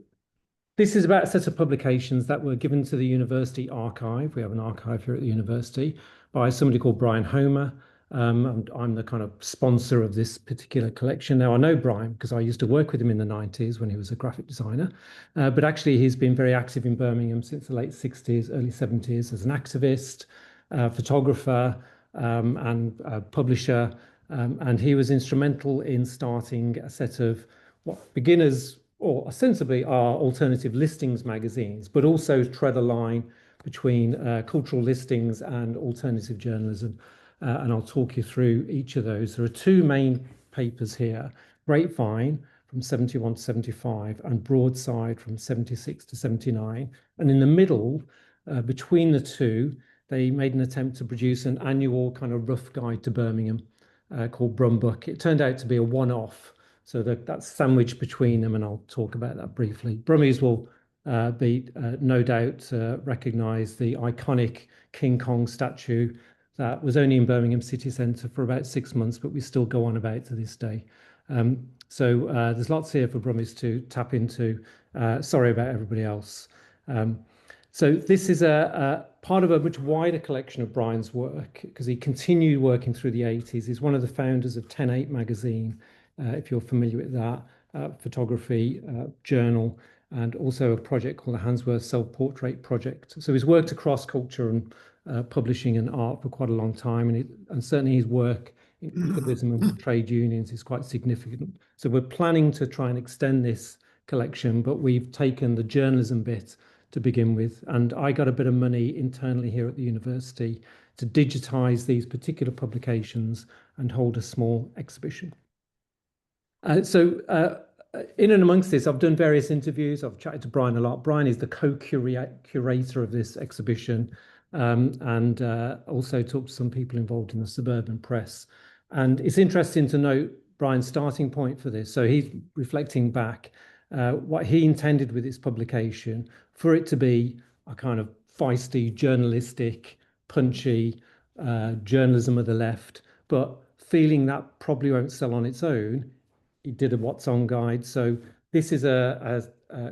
this is about a set of publications that were given to the university archive. We have an archive here at the university by somebody called Brian Homer. And I'm the kind of sponsor of this particular collection. Now, I know Brian because I used to work with him in the 90s when he was a graphic designer, but actually he's been very active in Birmingham since the late 60s, early 70s as an activist, photographer, and publisher. And he was instrumental in starting a set of what beginners or ostensibly are alternative listings magazines, but also tread a line between cultural listings and alternative journalism. And I'll talk you through each of those. There are two main papers here, Grapevine from 71 to 75 and Broadside from 76 to 79. And in the middle, between the two, they made an attempt to produce an annual kind of rough guide to Birmingham called Brumbuck. It turned out to be a one-off, so that's sandwiched between them, and I'll talk about that briefly. Brummies will be no doubt recognise the iconic King Kong statue that was only in Birmingham city centre for about 6 months, but we still go on about to this day. So there's lots here for Brummies to tap into. Sorry about everybody else. So this is a part of a much wider collection of Brian's work, because he continued working through the 80s. He's one of the founders of 10/8 magazine, if you're familiar with that, photography journal, and also a project called the Handsworth Self-Portrait Project. So he's worked across culture and publishing and art for quite a long time, and certainly his work in activism and trade unions is quite significant. So we're planning to try and extend this collection, but we've taken the journalism bit to begin with, and I got a bit of money internally here at the university to digitize these particular publications and hold a small exhibition. In and amongst this, I've done various interviews. I've chatted to Brian a lot. Brian is the co-curator of this exhibition, and also talked to some people involved in the suburban press. And it's interesting to note Brian's starting point for this. So he's reflecting back what he intended with this publication, for it to be a kind of feisty, journalistic, punchy journalism of the left, but feeling that probably won't sell on its own. He did a what's on guide. So this is a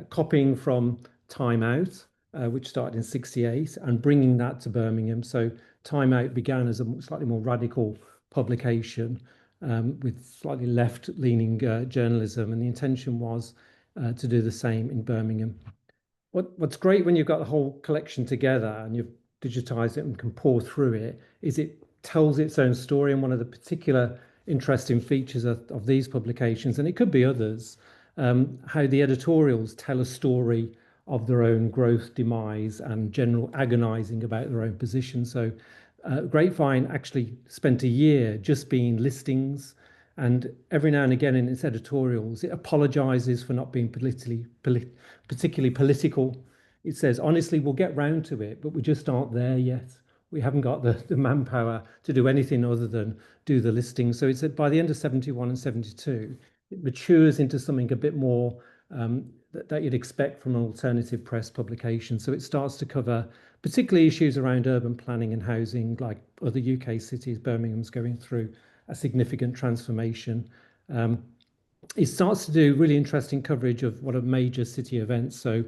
copying from Time Out, which started in 68, and bringing that to Birmingham. So Time Out began as a slightly more radical publication with slightly left-leaning journalism, and the intention was to do the same in Birmingham. What's great when you've got the whole collection together and you've digitized it and can pour through it is it tells its own story. And one of the particular interesting features of these publications, and it could be others, how the editorials tell a story of their own growth, demise, and general agonizing about their own position. So Grapevine actually spent a year just being listings, and every now and again in its editorials, it apologizes for not being particularly political. It says, honestly, we'll get round to it, but we just aren't there yet. We haven't got the manpower to do anything other than do the listings. So it's that by the end of 71 and 72, it matures into something a bit more that you'd expect from an alternative press publication. So it starts to cover particularly issues around urban planning and housing, like other UK cities. Birmingham's going through a significant transformation. It starts to do really interesting coverage of what are major city events. So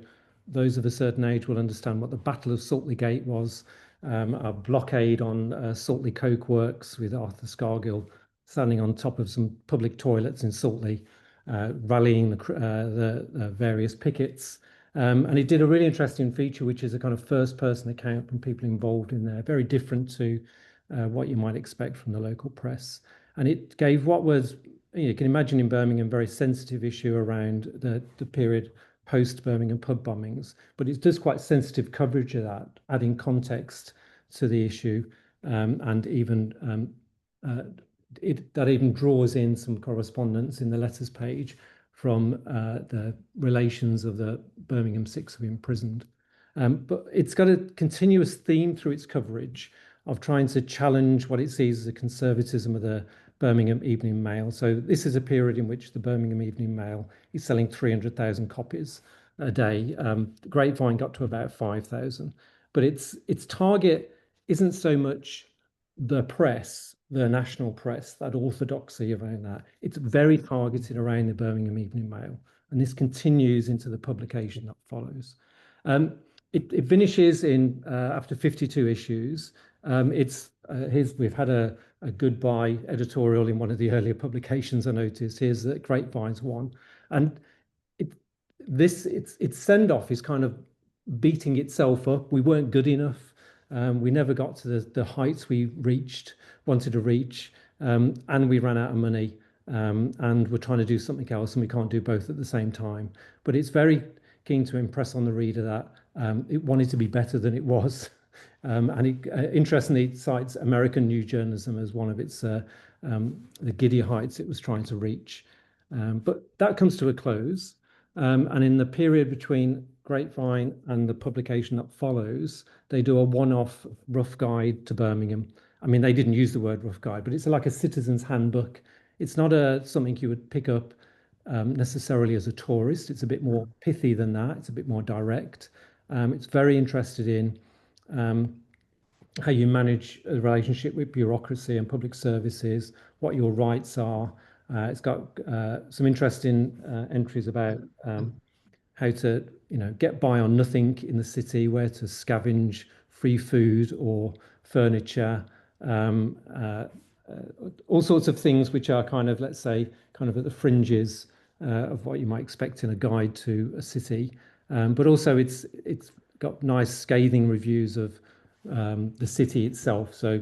those of a certain age will understand what the Battle of Saltley Gate was, a blockade on Saltley Coke Works with Arthur Scargill standing on top of some public toilets in Saltley, rallying the various pickets. And it did a really interesting feature, which is a kind of first-person account from people involved in there, very different to what you might expect from the local press. And it gave what was, you can imagine in Birmingham, very sensitive issue around the period post-Birmingham pub bombings, but it does quite sensitive coverage of that, adding context to the issue, and even that even draws in some correspondence in the letters page from the relations of the Birmingham Six who were imprisoned. But it's got a continuous theme through its coverage of trying to challenge what it sees as the conservatism of the Birmingham Evening Mail. So this is a period in which the Birmingham Evening Mail is selling 300,000 copies a day. Grapevine got to about 5,000. But its target isn't so much the press, the national press, that orthodoxy around that. It's very targeted around the Birmingham Evening Mail. And this continues into the publication that follows. It finishes in after 52 issues. We've had a goodbye editorial in one of the earlier publications I noticed. Here's the Grapevine's one. And its send-off is kind of beating itself up. We weren't good enough. We never got to the heights we wanted to reach, and we ran out of money, and we're trying to do something else, and we can't do both at the same time. But it's very keen to impress on the reader that it wanted to be better than it was. And it interestingly cites American news journalism as one of its the giddy heights it was trying to reach. But that comes to a close. And in the period between Grapevine and the publication that follows, they do a one-off rough guide to Birmingham. I mean, they didn't use the word rough guide, but it's like a citizen's handbook. It's not something you would pick up necessarily as a tourist. It's a bit more pithy than that. It's a bit more direct. It's very interested in how you manage a relationship with bureaucracy and public services, what your rights are. It's got some interesting entries about how to, get by on nothing in the city, where to scavenge free food or furniture, all sorts of things which are kind of, let's say, kind of at the fringes of what you might expect in a guide to a city. But also it's got nice scathing reviews of the city itself. So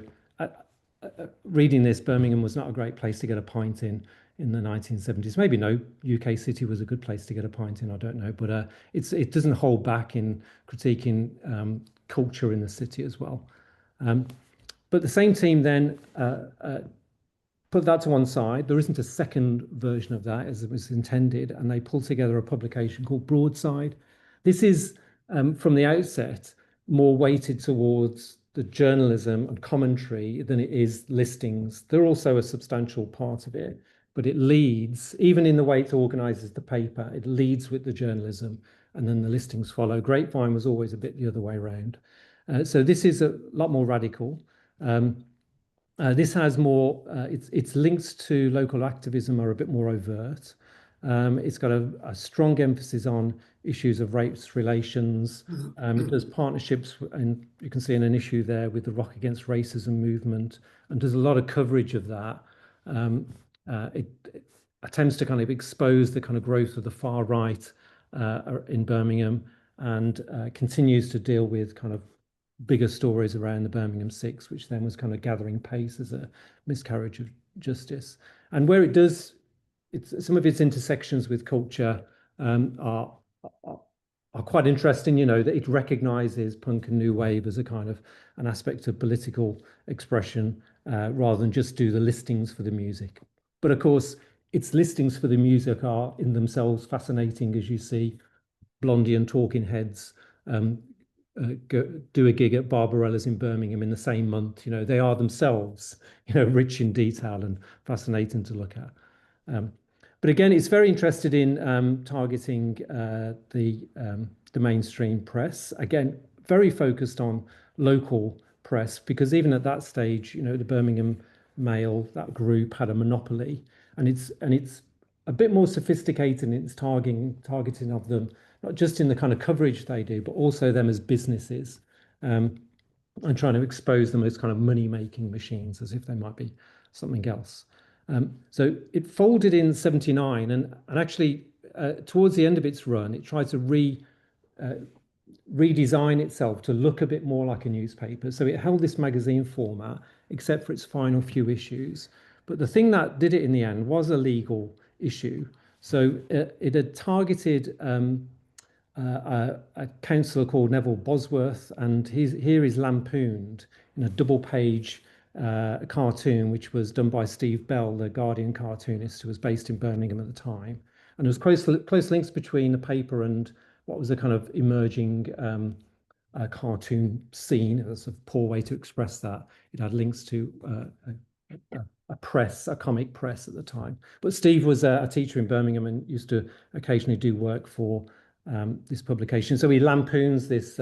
reading this, Birmingham was not a great place to get a pint in the 1970s. Maybe no UK city was a good place to get a pint in, I don't know. But it doesn't hold back in critiquing culture in the city as well. But the same team then put that to one side. There isn't a second version of that as it was intended, and they pulled together a publication called Broadside. This is, from the outset, more weighted towards the journalism and commentary than it is listings. They're also a substantial part of it, but it leads, even in the way it organises the paper, it leads with the journalism and then the listings follow. Grapevine was always a bit the other way around. So this is a lot more radical. This has more, its links to local activism are a bit more overt. It's got a strong emphasis on issues of race relations. It does partnerships, and you can see in an issue there with the Rock Against Racism movement, and does a lot of coverage of that. It attempts to kind of expose the kind of growth of the far right in Birmingham, and continues to deal with kind of bigger stories around the Birmingham Six, which then was kind of gathering pace as a miscarriage of justice. And where it does, some of its intersections with culture are quite interesting. That it recognises punk and new wave as a kind of an aspect of political expression rather than just do the listings for the music. But of course, its listings for the music are in themselves fascinating, as you see Blondie and Talking Heads do a gig at Barbarella's in Birmingham in the same month. They are themselves, rich in detail and fascinating to look at. But again, it's very interested in targeting the mainstream press. Again, very focused on local press, because even at that stage, the Birmingham Mail, that group, had a monopoly, and it's a bit more sophisticated in its targeting of them, not just in the kind of coverage they do, but also them as businesses, and trying to expose them as kind of money-making machines, as if they might be something else. So it folded in 79, and actually towards the end of its run, it tried to redesign itself to look a bit more like a newspaper. So it held this magazine format, except for its final few issues. But the thing that did it in the end was a legal issue. So it had targeted a councillor called Neville Bosworth, and here is lampooned in a double-page cartoon, which was done by Steve Bell, the Guardian cartoonist who was based in Birmingham at the time. And there was close links between the paper and what was a kind of emerging cartoon scene. It was a poor way to express that. It had links to a comic press at the time. But Steve was a teacher in Birmingham and used to occasionally do work for this publication. So he lampoons this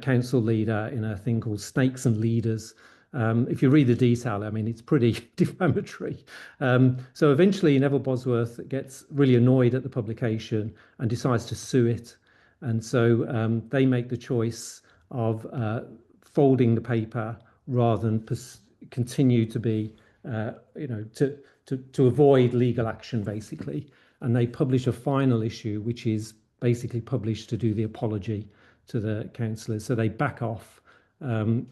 council leader in a thing called Snakes and Leaders. If you read the detail, I mean, it's pretty defamatory. So eventually Neville Bosworth gets really annoyed at the publication and decides to sue it. And so they make the choice of folding the paper rather than continue to be, to avoid legal action, basically. And they publish a final issue, which is basically published to do the apology to the councillors. So they back off, and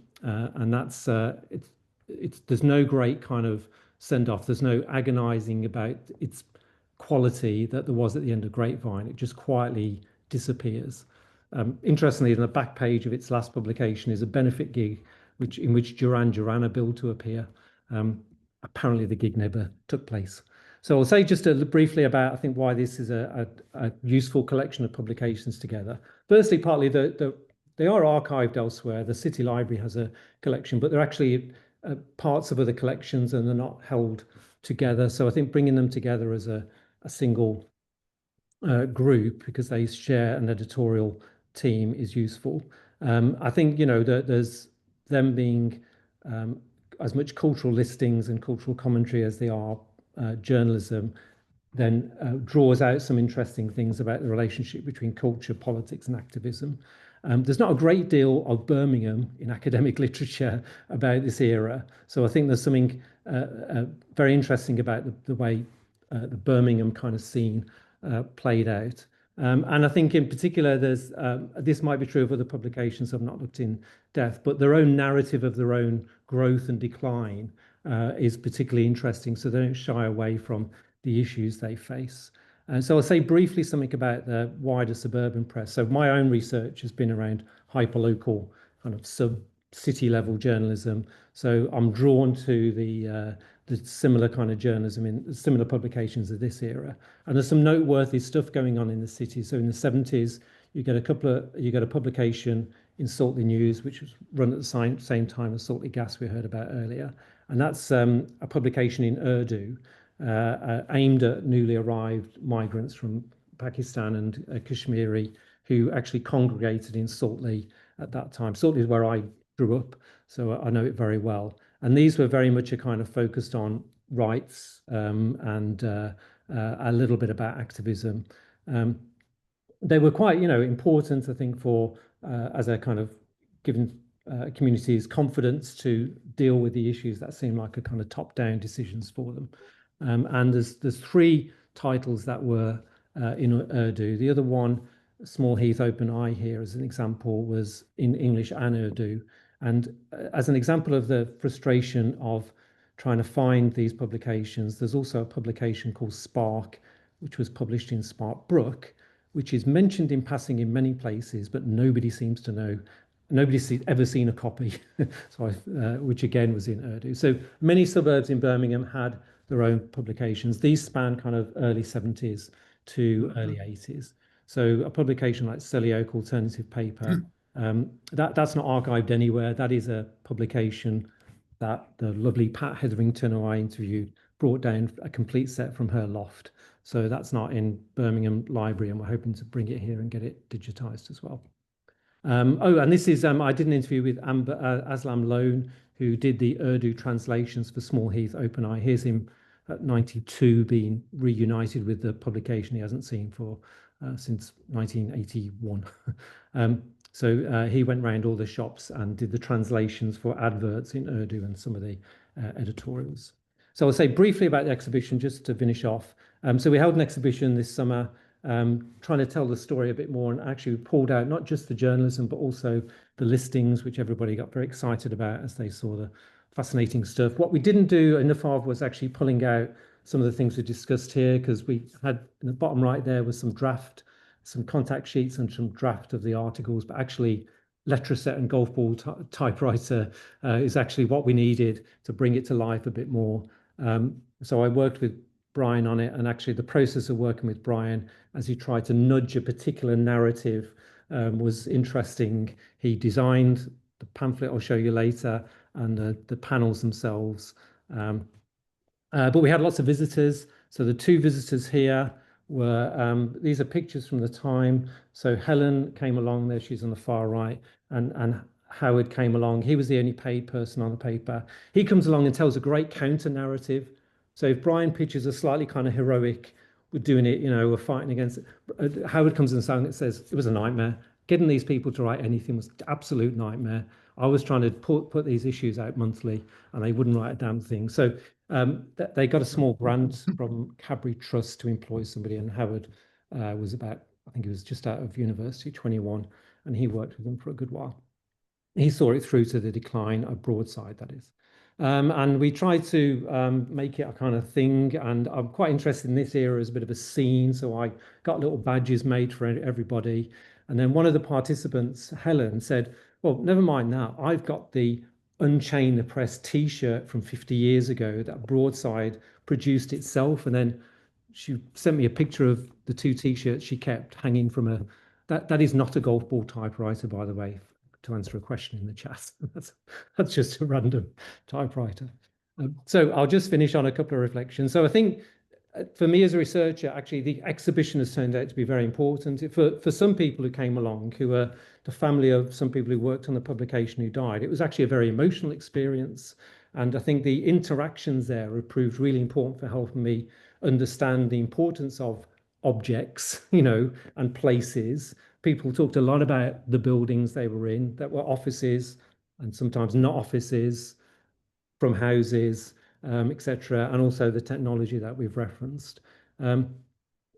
that's there's no great kind of send off. There's no agonising about its quality that there was at the end of Grapevine. It just quietly disappears. Interestingly, in the back page of its last publication is a benefit gig in which Duran Duran are billed to appear. Apparently the gig never took place. So I'll say just briefly about, I think, why this is a useful collection of publications together. Firstly, partly they are archived elsewhere. The City Library has a collection, but they're actually parts of other collections and they're not held together. So I think bringing them together as a single group, because they share an editorial team, is useful. I think, there's them being as much cultural listings and cultural commentary as they are journalism, then draws out some interesting things about the relationship between culture, politics and activism. There's not a great deal of Birmingham in academic literature about this era. So I think there's something very interesting about the way the Birmingham kind of scene played out. And I think in particular, there's this might be true of other publications I've not looked in depth, but their own narrative of their own growth and decline is particularly interesting. So they don't shy away from the issues they face. And so I'll say briefly something about the wider suburban press. So my own research has been around hyperlocal kind of sub-city level journalism. So I'm drawn to the similar kind of journalism in similar publications of this era. And there's some noteworthy stuff going on in the city. So in the 70s, you get a publication in Saltley News, which was run at the same time as Saltley Gas we heard about earlier. And that's a publication in Urdu aimed at newly arrived migrants from Pakistan and Kashmiri who actually congregated in Saltley at that time. Saltley is where I grew up, so I know it very well. And these were very much a kind of focused on rights and a little bit about activism. They were quite, important, I think, for as a kind of giving communities confidence to deal with the issues that seem like a kind of top-down decisions for them. And there's three titles that were in Urdu. The other one, Small Heath Open Eye here as an example, was in English and Urdu. And as an example of the frustration of trying to find these publications, there's also a publication called Spark, which was published in Spark Brook, which is mentioned in passing in many places, but nobody seems to know. Nobody's ever seen a copy, which again was in Urdu. So many suburbs in Birmingham had their own publications. These span kind of early 70s to early 80s. So a publication like Selly Oak Alternative Paper, that's not archived anywhere. That is a publication that the lovely Pat Hetherington, who I interviewed, brought down a complete set from her loft. So that's not in Birmingham Library, and we're hoping to bring it here and get it digitized as well. And this is, I did an interview with Aslam Lone, who did the Urdu translations for Small Heath Open Eye. Here's him at 92 being reunited with the publication he hasn't seen for since 1981. So he went around all the shops and did the translations for adverts in Urdu and some of the editorials. So I'll say briefly about the exhibition just to finish off. So we held an exhibition this summer trying to tell the story a bit more, and actually pulled out not just the journalism but also the listings, which everybody got very excited about as they saw the fascinating stuff. What we didn't do enough of was actually pulling out some of the things we discussed here, because we had in the bottom right there was some contact sheets and some draft of the articles, but actually Letraset and golf ball typewriter is actually what we needed to bring it to life a bit more. So I worked with Brian on it, and actually the process of working with Brian as he tried to nudge a particular narrative was interesting. He designed the pamphlet I'll show you later, and the panels themselves. But we had lots of visitors. So the two visitors here were, these are pictures from the time. So Helen came along there, she's on the far right, and Howard came along. He was the only paid person on the paper. He comes along and tells a great counter narrative. So if Brian pitches a slightly kind of heroic, we're doing it, you know, we're fighting against it. Howard comes in and says, it was a nightmare. Getting these people to write anything was an absolute nightmare. I was trying to put these issues out monthly and they wouldn't write a damn thing. So they got a small grant from Cadbury Trust to employ somebody, and Howard was about, I think he was just out of university, 21, and he worked with them for a good while. He saw it through to the decline of Broadside, that is. And we tried to make it a kind of thing, and I'm quite interested in this era as a bit of a scene, so I got little badges made for everybody. And then one of the participants, Helen, said, well, never mind that, I've got the Unchain the Press t-shirt from 50 years ago that Broadside produced itself. And then she sent me a picture of the two t-shirts she kept hanging from a, that is not a golf ball typewriter, by the way, to answer a question in the chat. That's just a random typewriter. So I'll just finish on a couple of reflections. So I think for me as a researcher, actually the exhibition has turned out to be very important. For some people who came along, who were the family of some people who worked on the publication who died, it was actually a very emotional experience. And I think the interactions there have proved really important for helping me understand the importance of objects, you know, and places. People talked a lot about the buildings they were in, that were offices and sometimes not offices, from houses, etc., and also the technology that we've referenced.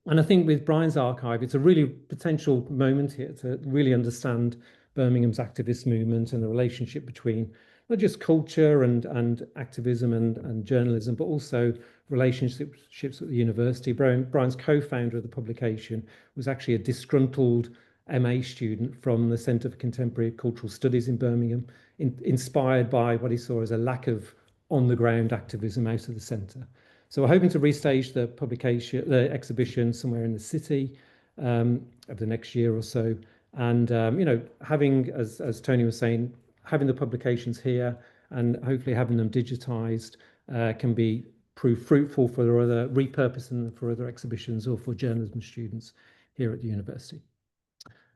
And I think with Brian's archive, it's a really potential moment here to really understand Birmingham's activist movement and the relationship between not just culture and activism and journalism, but also relationships at the university. Brian's co-founder of the publication was actually a disgruntled MA student from the Centre for Contemporary Cultural Studies in Birmingham, inspired by what he saw as a lack of on-the-ground activism out of the centre. So we're hoping to restage the exhibition somewhere in the city over the next year or so. And, you know, having, as Tony was saying, having the publications here and hopefully having them digitised can prove fruitful for other, repurposing them for other exhibitions or for journalism students here at the university.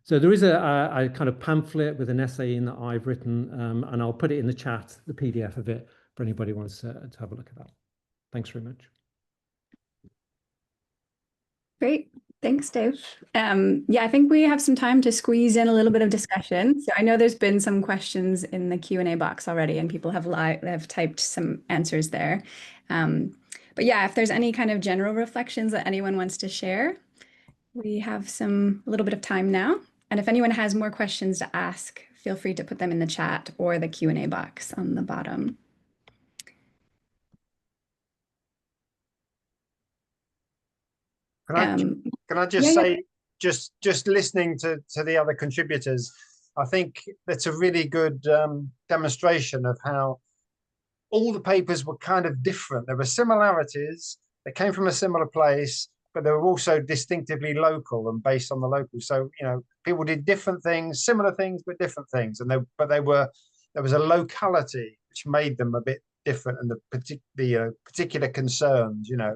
So there is a kind of pamphlet with an essay in that I've written, and I'll put it in the chat, the PDF of it, for anybody who wants to have a look at that. Thanks very much. Great. Thanks, Dave. Yeah, I think we have some time to squeeze in a little bit of discussion. So I know there's been some questions in the Q&A box already, and people have typed some answers there. But yeah, if there's any kind of general reflections that anyone wants to share, we have a little bit of time now. And if anyone has more questions to ask, feel free to put them in the chat or the Q&A box on the bottom. Can I just say, just listening to the other contributors, I think that's a really good demonstration of how all the papers were kind of different. There were similarities, they came from a similar place, but they were also distinctively local and based on the local. So, you know, people did different things, similar things, but different things. And there was a locality which made them a bit different, and the particular concerns, you know,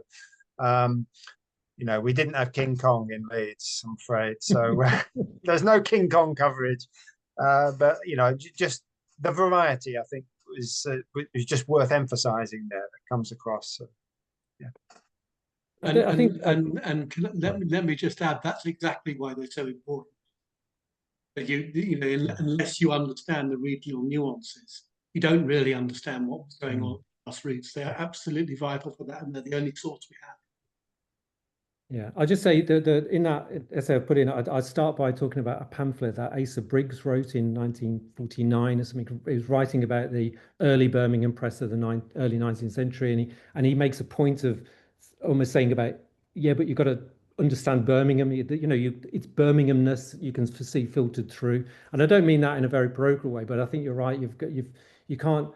we didn't have King Kong in Leeds, I'm afraid. So there's no King Kong coverage. But, you know, just the variety, I think, is just worth emphasizing there. That comes across. So, yeah. Let me just add, that's exactly why they're so important. But you know, unless you understand the regional nuances, you don't really understand what was going on at grassroots. They are absolutely vital for that, and they're the only source we have. Yeah, I'll just say that in that essay I put in, I'd start by talking about a pamphlet that Asa Briggs wrote in 1949 or something. He was writing about the early Birmingham press of the early 19th century, and he makes a point of almost saying about, yeah, but you've got to understand Birmingham. You know, it's Birminghamness you can see filtered through. And I don't mean that in a very parochial way, but I think you're right. You can't.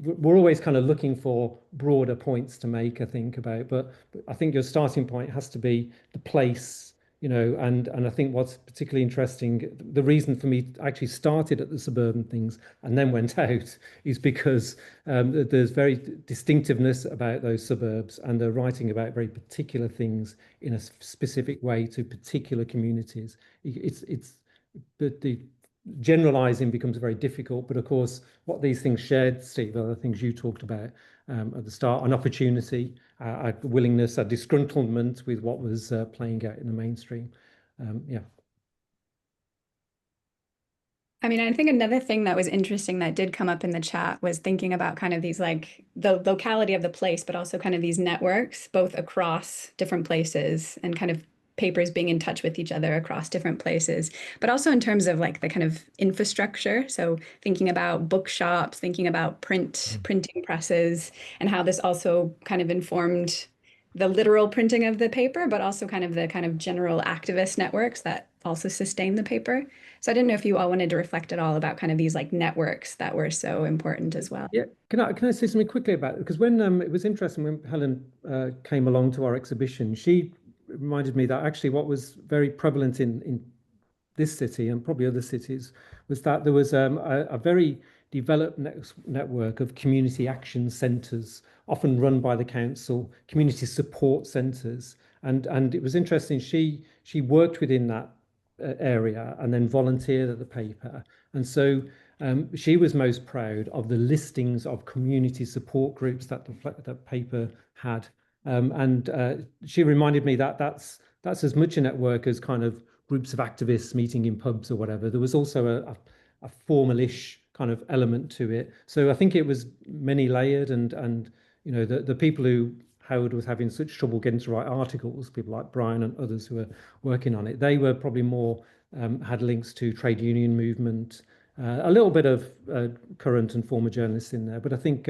we're always kind of looking for broader points to make, I think, but I think your starting point has to be the place, and I think what's particularly interesting, the reason for me actually started at the suburban things and then went out is because there's very distinctiveness about those suburbs, and they're writing about very particular things in a specific way to particular communities. It's the generalizing becomes very difficult, but of course what these things shared, Steve, are the things you talked about at the start: an opportunity, a willingness, a disgruntlement with what was playing out in the mainstream. Yeah. I mean, I think another thing that was interesting that did come up in the chat was thinking about kind of these, like, the locality of the place, but also kind of these networks, both across different places, and kind of papers being in touch with each other across different places, but also in terms of like the kind of infrastructure. So thinking about bookshops, thinking about printing presses, and how this also kind of informed the literal printing of the paper, but also kind of the kind of general activist networks that also sustain the paper. So I didn't know if you all wanted to reflect at all about kind of these like networks that were so important as well. Yeah, can I say something quickly about it? Because when it was interesting when Helen came along to our exhibition, she reminded me that actually what was very prevalent in this city and probably other cities was that there was a very developed network of community action centres, often run by the council, community support centres, and it was interesting. She worked within that area and then volunteered at the paper, and so she was most proud of the listings of community support groups that the paper had. And she reminded me that that's as much a network as kind of groups of activists meeting in pubs or whatever. There was also a formalish kind of element to it. So I think it was many layered, and the people who Howard was having such trouble getting to write articles, people like Brian and others who were working on it, they were probably more had links to trade union movement, a little bit of current and former journalists in there, but I think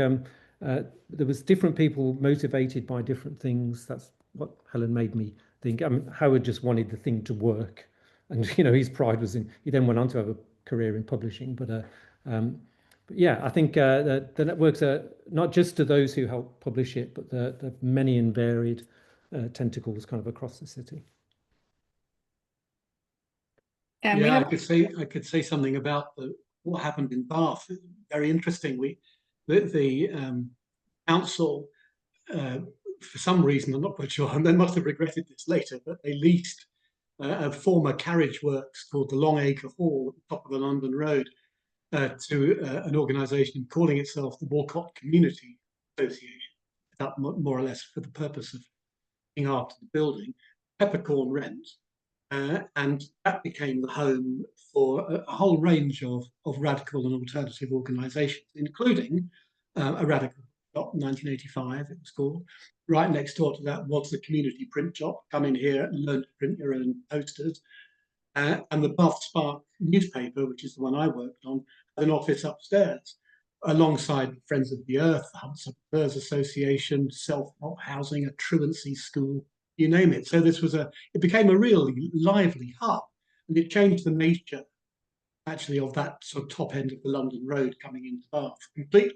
there was different people motivated by different things. That's what Helen made me think. I mean, Howard just wanted the thing to work, and his pride was in. He then went on to have a career in publishing, but yeah, I think the networks are not just to those who help publish it, but the many and varied tentacles kind of across the city. And yeah, I could say something about what happened in Bath. Very interesting. The council, for some reason, I'm not quite sure, and they must have regretted this later, but they leased a former carriage works called the Long Acre Hall at the top of the London Road to an organisation calling itself the Walcott Community Association, up more or less for the purpose of looking after the building, peppercorn rent. And that became the home for a whole range of radical and alternative organisations, including a radical shop, 1985 it was called. Right next door to that was the community print shop. Come in here and learn to print your own posters. And the Bath Spark newspaper, which is the one I worked on, had an office upstairs, alongside Friends of the Earth, the Hunters Association, self-help housing, a truancy school, you name it. So this was it became a really lively hub, and it changed the nature actually of that sort of top end of the London Road coming into Bath completely.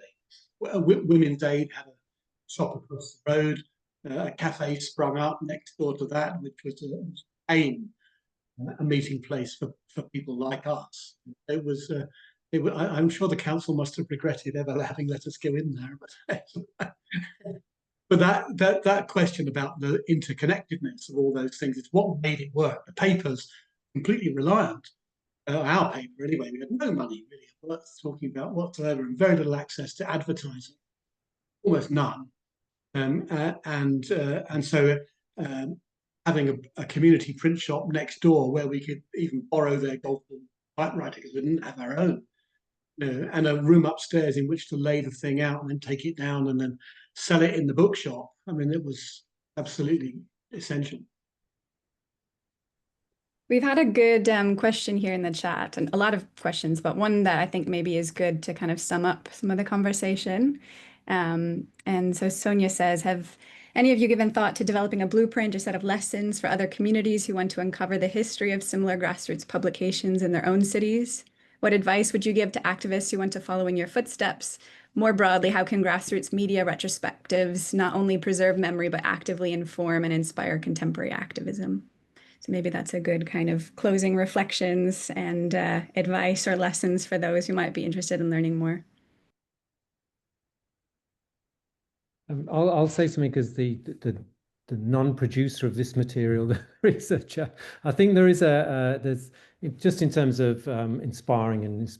Women's Aid had a shop across the road, a cafe sprung up next door to that, which was a meeting place for people like us. It was. I'm sure the council must have regretted ever having let us go in there, but that question about the interconnectedness of all those things is what made it work. The paper's completely reliant. Our paper, anyway, we had no money really worth talking about whatsoever, and very little access to advertising, almost none. And so having a community print shop next door where we could even borrow their golf typewriter because we didn't have our own, and a room upstairs in which to lay the thing out and then take it down and then sell it in the bookshop. I mean, it was absolutely essential. We've had a good question here in the chat, and a lot of questions, but one that I think maybe is good to kind of sum up some of the conversation. And so Sonia says, have any of you given thought to developing a blueprint or set of lessons for other communities who want to uncover the history of similar grassroots publications in their own cities? What advice would you give to activists who want to follow in your footsteps? more broadly, how can grassroots media retrospectives not only preserve memory, but actively inform and inspire contemporary activism? So maybe that's a good kind of closing reflections and advice or lessons for those who might be interested in learning more. I'll say something because the non-producer of this material, the researcher, I think there is there's just in terms of inspiring and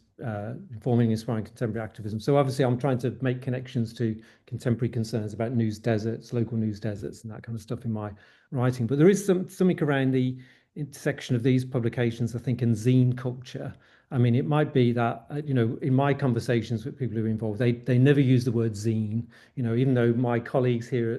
informing, inspiring contemporary activism. So obviously, I'm trying to make connections to contemporary concerns about news deserts, local news deserts, and that kind of stuff in my writing. But there is something around the intersection of these publications, I think, and zine culture. I mean, it might be that, you know, in my conversations with people who are involved, they never use the word zine, you know, even though my colleagues here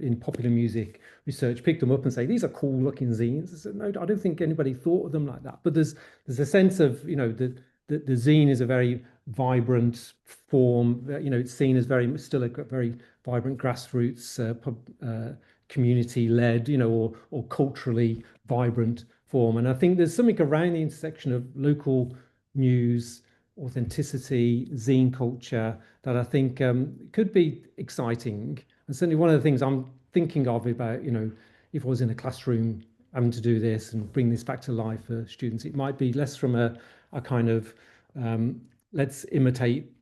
in popular music research pick them up and say, these are cool looking zines. I said, no, I don't think anybody thought of them like that. But there's a sense of, you know, the zine is a very vibrant form, you know, it's seen as still a very vibrant grassroots community led, you know, or culturally vibrant form. And I think there's something around the intersection of local news, authenticity, zine culture that I think could be exciting. And certainly one of the things I'm thinking of about, you know, if I was in a classroom having to do this and bring this back to life for students, it might be less from a kind of let's imitate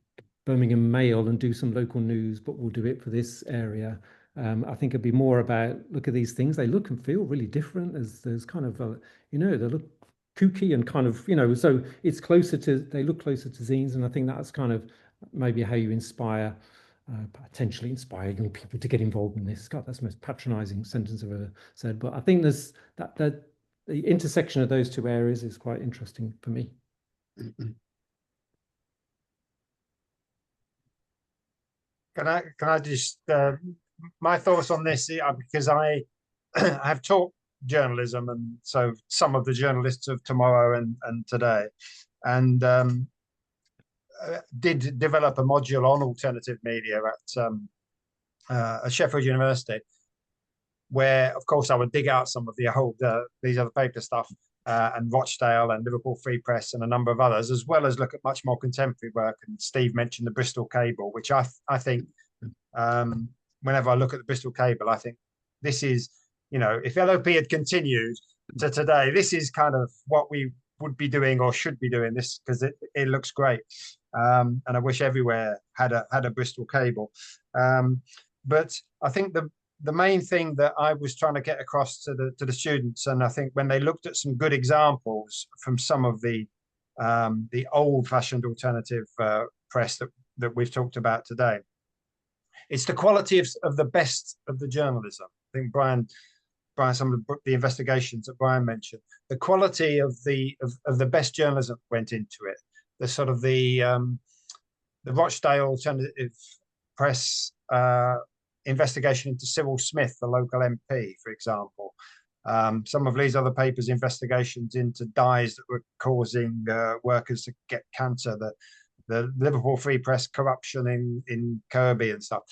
Birmingham Mail and do some local news, but we'll do it for this area. I think it'd be more about, look at these things, they look and feel really different. There's kind of, you know, they look kooky and kind of, you know, so it's closer to, they look closer to zines. And I think that's kind of maybe how you inspire, potentially inspire young people to get involved in this. God, that's the most patronizing sentence I've ever said. But I think there's that the intersection of those two areas is quite interesting for me. Can I just my thoughts on this, because I have taught journalism, and so some of the journalists of tomorrow and today, and did develop a module on alternative media at Sheffield University, where of course I would dig out some of the old These Other Paper stuff, and Rochdale and Liverpool Free Press and a number of others, as well as look at much more contemporary work. And Steve mentioned the Bristol Cable, which I think whenever I look at the Bristol Cable, I think this is, you know, if LOP had continued to today, this is kind of what we would be doing or should be doing, this, because it looks great. And I wish everywhere had a Bristol Cable. But I think the main thing that I was trying to get across to the students, and I think when they looked at some good examples from some of the old-fashioned alternative press that we've talked about today, it's the quality of the best of the journalism. I think Brian, some of the investigations that Brian mentioned, the quality of the best journalism went into it. The sort of the Rochdale Alternative Press investigation into Cyril Smith, the local MP, for example. Some of Leeds Other Papers' investigations into dyes that were causing workers to get cancer, the Liverpool Free Press corruption in Kirby and stuff.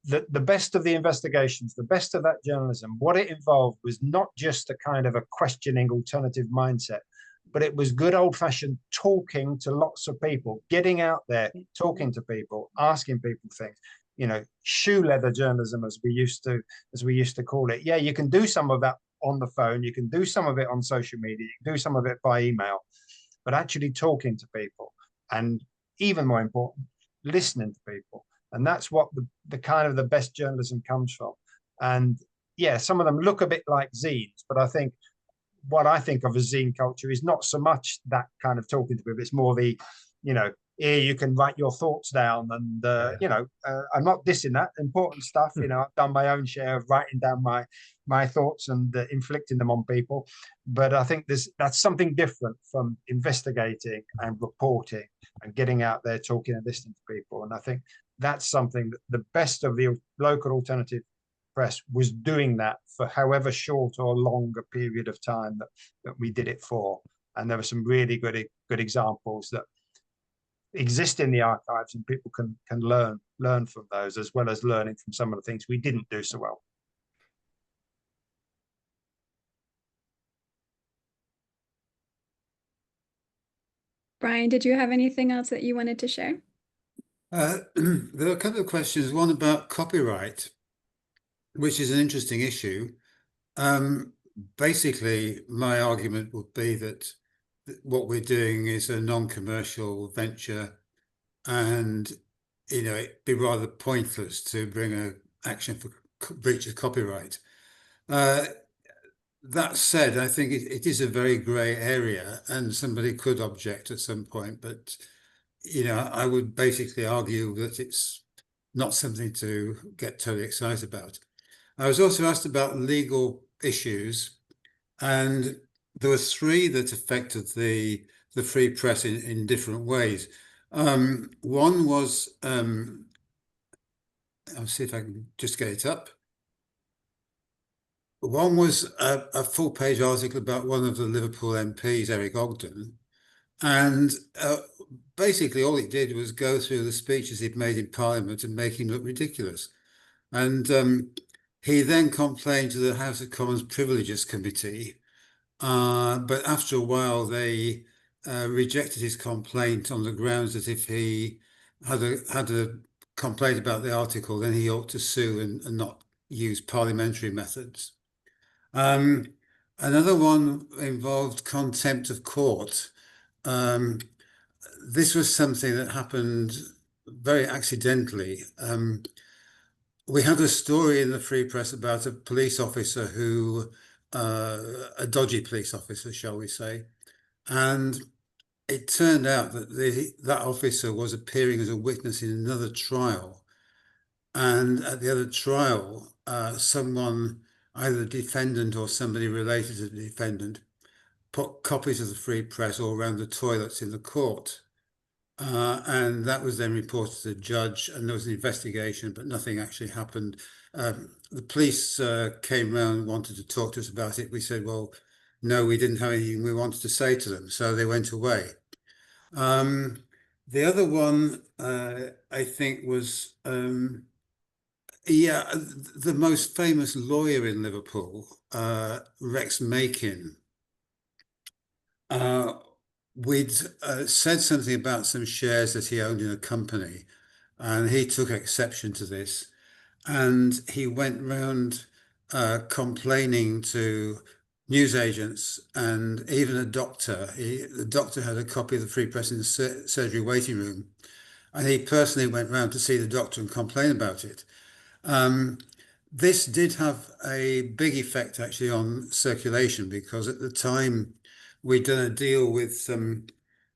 The best of the investigations, the best of that journalism, what it involved was not just a kind of a questioning alternative mindset, but it was good old-fashioned talking to lots of people, getting out there, talking to people, asking people things. You know, shoe leather journalism, as we used to call it. Yeah, you can do some of that on the phone, you can do some of it on social media, you can do some of it by email, but actually talking to people, and even more important, listening to people. And that's what the kind of the best journalism comes from. And yeah, some of them look a bit like zines, but I think what I think of as zine culture is not so much that kind of talking to people. It's more the, you know, here you can write your thoughts down, and you know, I'm not dissing that important stuff. You know, I've done my own share of writing down my thoughts and inflicting them on people, but I think that's something different from investigating and reporting and getting out there talking and listening to people. And I think that's something that the best of the local alternative press was doing, that for however short or long a period of time that we did it for. And there were some really good examples that exist in the archives, and people can learn from those, as well as learning from some of the things we didn't do so well. Brian, did you have anything else that you wanted to share? There are a couple of questions, one about copyright, which is an interesting issue. Basically, my argument would be that what we're doing is a non-commercial venture, and it'd be rather pointless to bring an action for breach of copyright. That said, I think it is a very grey area, and somebody could object at some point, but I would basically argue that it's not something to get totally excited about. I was also asked about legal issues, and there were three that affected the free press in different ways. One was, I'll see if I can just get it up. One was a full-page article about one of the Liverpool MPs, Eric Ogden, and basically all it did was go through the speeches he'd made in Parliament and make him look ridiculous. And he then complained to the House of Commons Privileges Committee, but after a while they rejected his complaint on the grounds that if he had a complaint about the article, then he ought to sue and not use parliamentary methods. Another one involved contempt of court. This was something that happened very accidentally. We had a story in the Free Press about a police officer who, a dodgy police officer, shall we say, and it turned out that that officer was appearing as a witness in another trial. And at the other trial, someone, either the defendant or somebody related to the defendant, put copies of the Free Press all around the toilets in the court. And that was then reported to the judge, and there was an investigation, but nothing actually happened. The police came round and wanted to talk to us about it. We said, well, no, we didn't have anything we wanted to say to them, so they went away. The other one, I think, was, the most famous lawyer in Liverpool, Rex Makin. We'd said something about some shares that he owned in a company, and he took exception to this, and he went round complaining to newsagents and even a doctor. The doctor had a copy of the Free Press in the surgery waiting room, and he personally went round to see the doctor and complain about it. This did have a big effect actually on circulation, because at the time we'd done a deal with some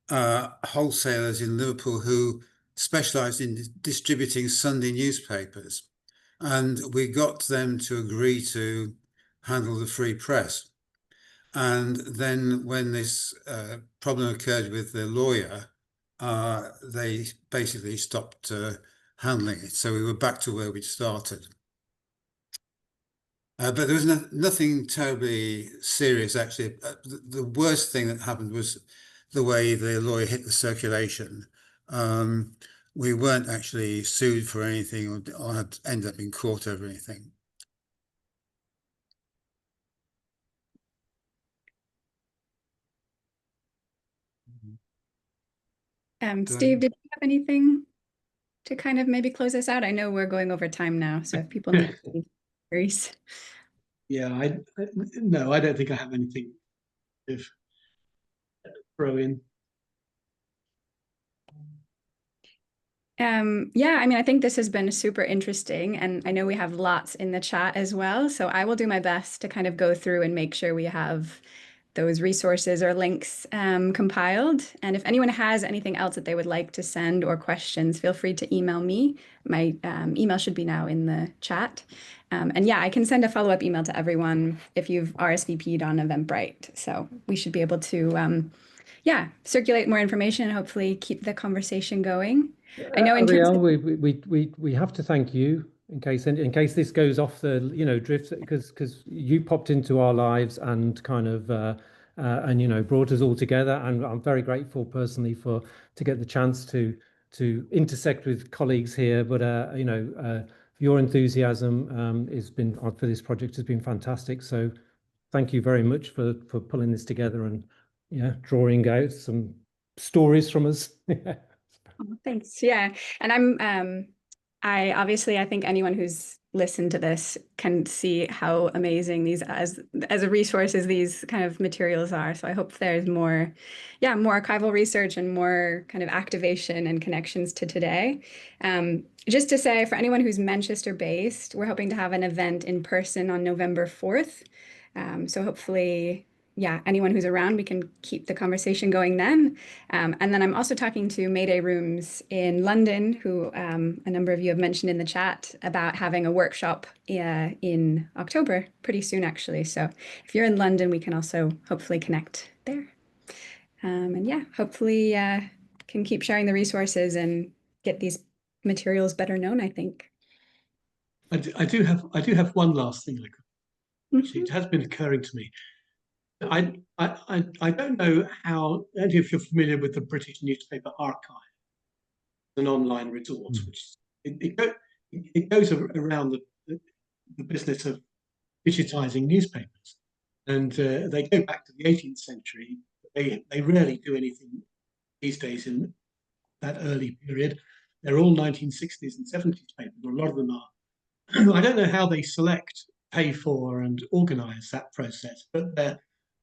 wholesalers in Liverpool who specialised in distributing Sunday newspapers, and we got them to agree to handle the Free Press. And then when this problem occurred with the lawyer, they basically stopped handling it. So we were back to where we'd started. But there was nothing terribly serious, actually. The worst thing that happened was the way the lawyer hit the circulation. We weren't actually sued for anything or had ended up in court over anything. Steve, did you have anything to kind of maybe close us out? I know we're going over time now, so if people need to worries. Yeah, no, I don't think I have anything to throw in. Yeah, I mean, I think this has been super interesting, and I know we have lots in the chat as well. So I will do my best to kind of go through and make sure we have those resources or links compiled. And if anyone has anything else that they would like to send or questions, feel free to email me. My email should be now in the chat. And yeah, I can send a follow-up email to everyone if you've RSVP'd on Eventbrite. So we should be able to, circulate more information and hopefully keep the conversation going. I know in terms of we have to thank you in case this goes off the drift, because you popped into our lives and kind of brought us all together, and I'm very grateful personally to get the chance to intersect with colleagues here. But your enthusiasm has been for this project has been fantastic. So thank you very much for pulling this together and drawing out some stories from us. Oh, thanks. Yeah. And I think anyone who's listened to this can see how amazing these as a resource as these kind of materials are. So I hope there's more, yeah, more archival research and more kind of activation and connections to today. Just to say, for anyone who's Manchester based, we're hoping to have an event in person on November 4th. So hopefully, yeah, anyone who's around, we can keep the conversation going then. And then I'm also talking to Mayday Rooms in London, who a number of you have mentioned in the chat about having a workshop in October, pretty soon actually. So if you're in London, we can also hopefully connect there. And yeah, hopefully can keep sharing the resources and get these materials better known, I think. I do have one last thing I could. Actually, it has been occurring to me. I don't know how, and if you're familiar with the British newspaper archive, an online resource, which it goes around the business of digitizing newspapers, and they go back to the 18th century. They rarely do anything these days in that early period. They're all 1960s and 70s papers, or a lot of them are. I don't know how they select, pay for, and organize that process, but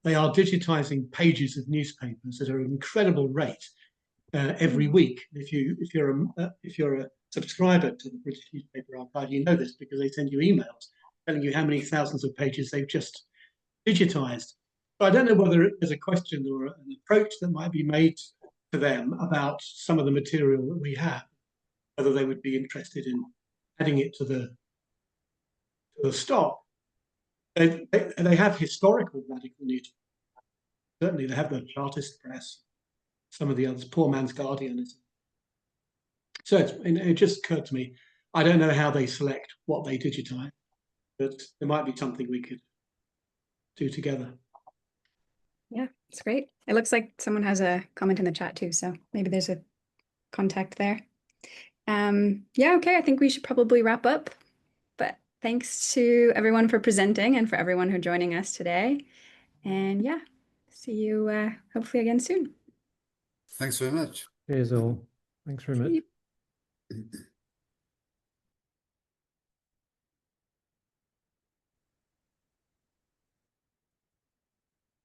they are digitizing pages of newspapers at an incredible rate every week. If you're a subscriber to the British Newspaper Archive, you know this because they send you emails telling you how many thousands of pages they've just digitized. But I don't know whether there's a question or an approach that might be made to them about some of the material that we have, whether they would be interested in adding it to the stock. They have historical radical news. Certainly, they have the Chartist Press, some of the others, Poor Man's Guardian. So it just occurred to me, I don't know how they select what they digitize, but there might be something we could do together. Yeah, it's great. It looks like someone has a comment in the chat too, so maybe there's a contact there. Yeah, okay, I think we should probably wrap up. But thanks to everyone for presenting and for everyone who joining us today. And yeah, see you hopefully again soon. Thanks very much. Cheers all. Thanks very much. See you.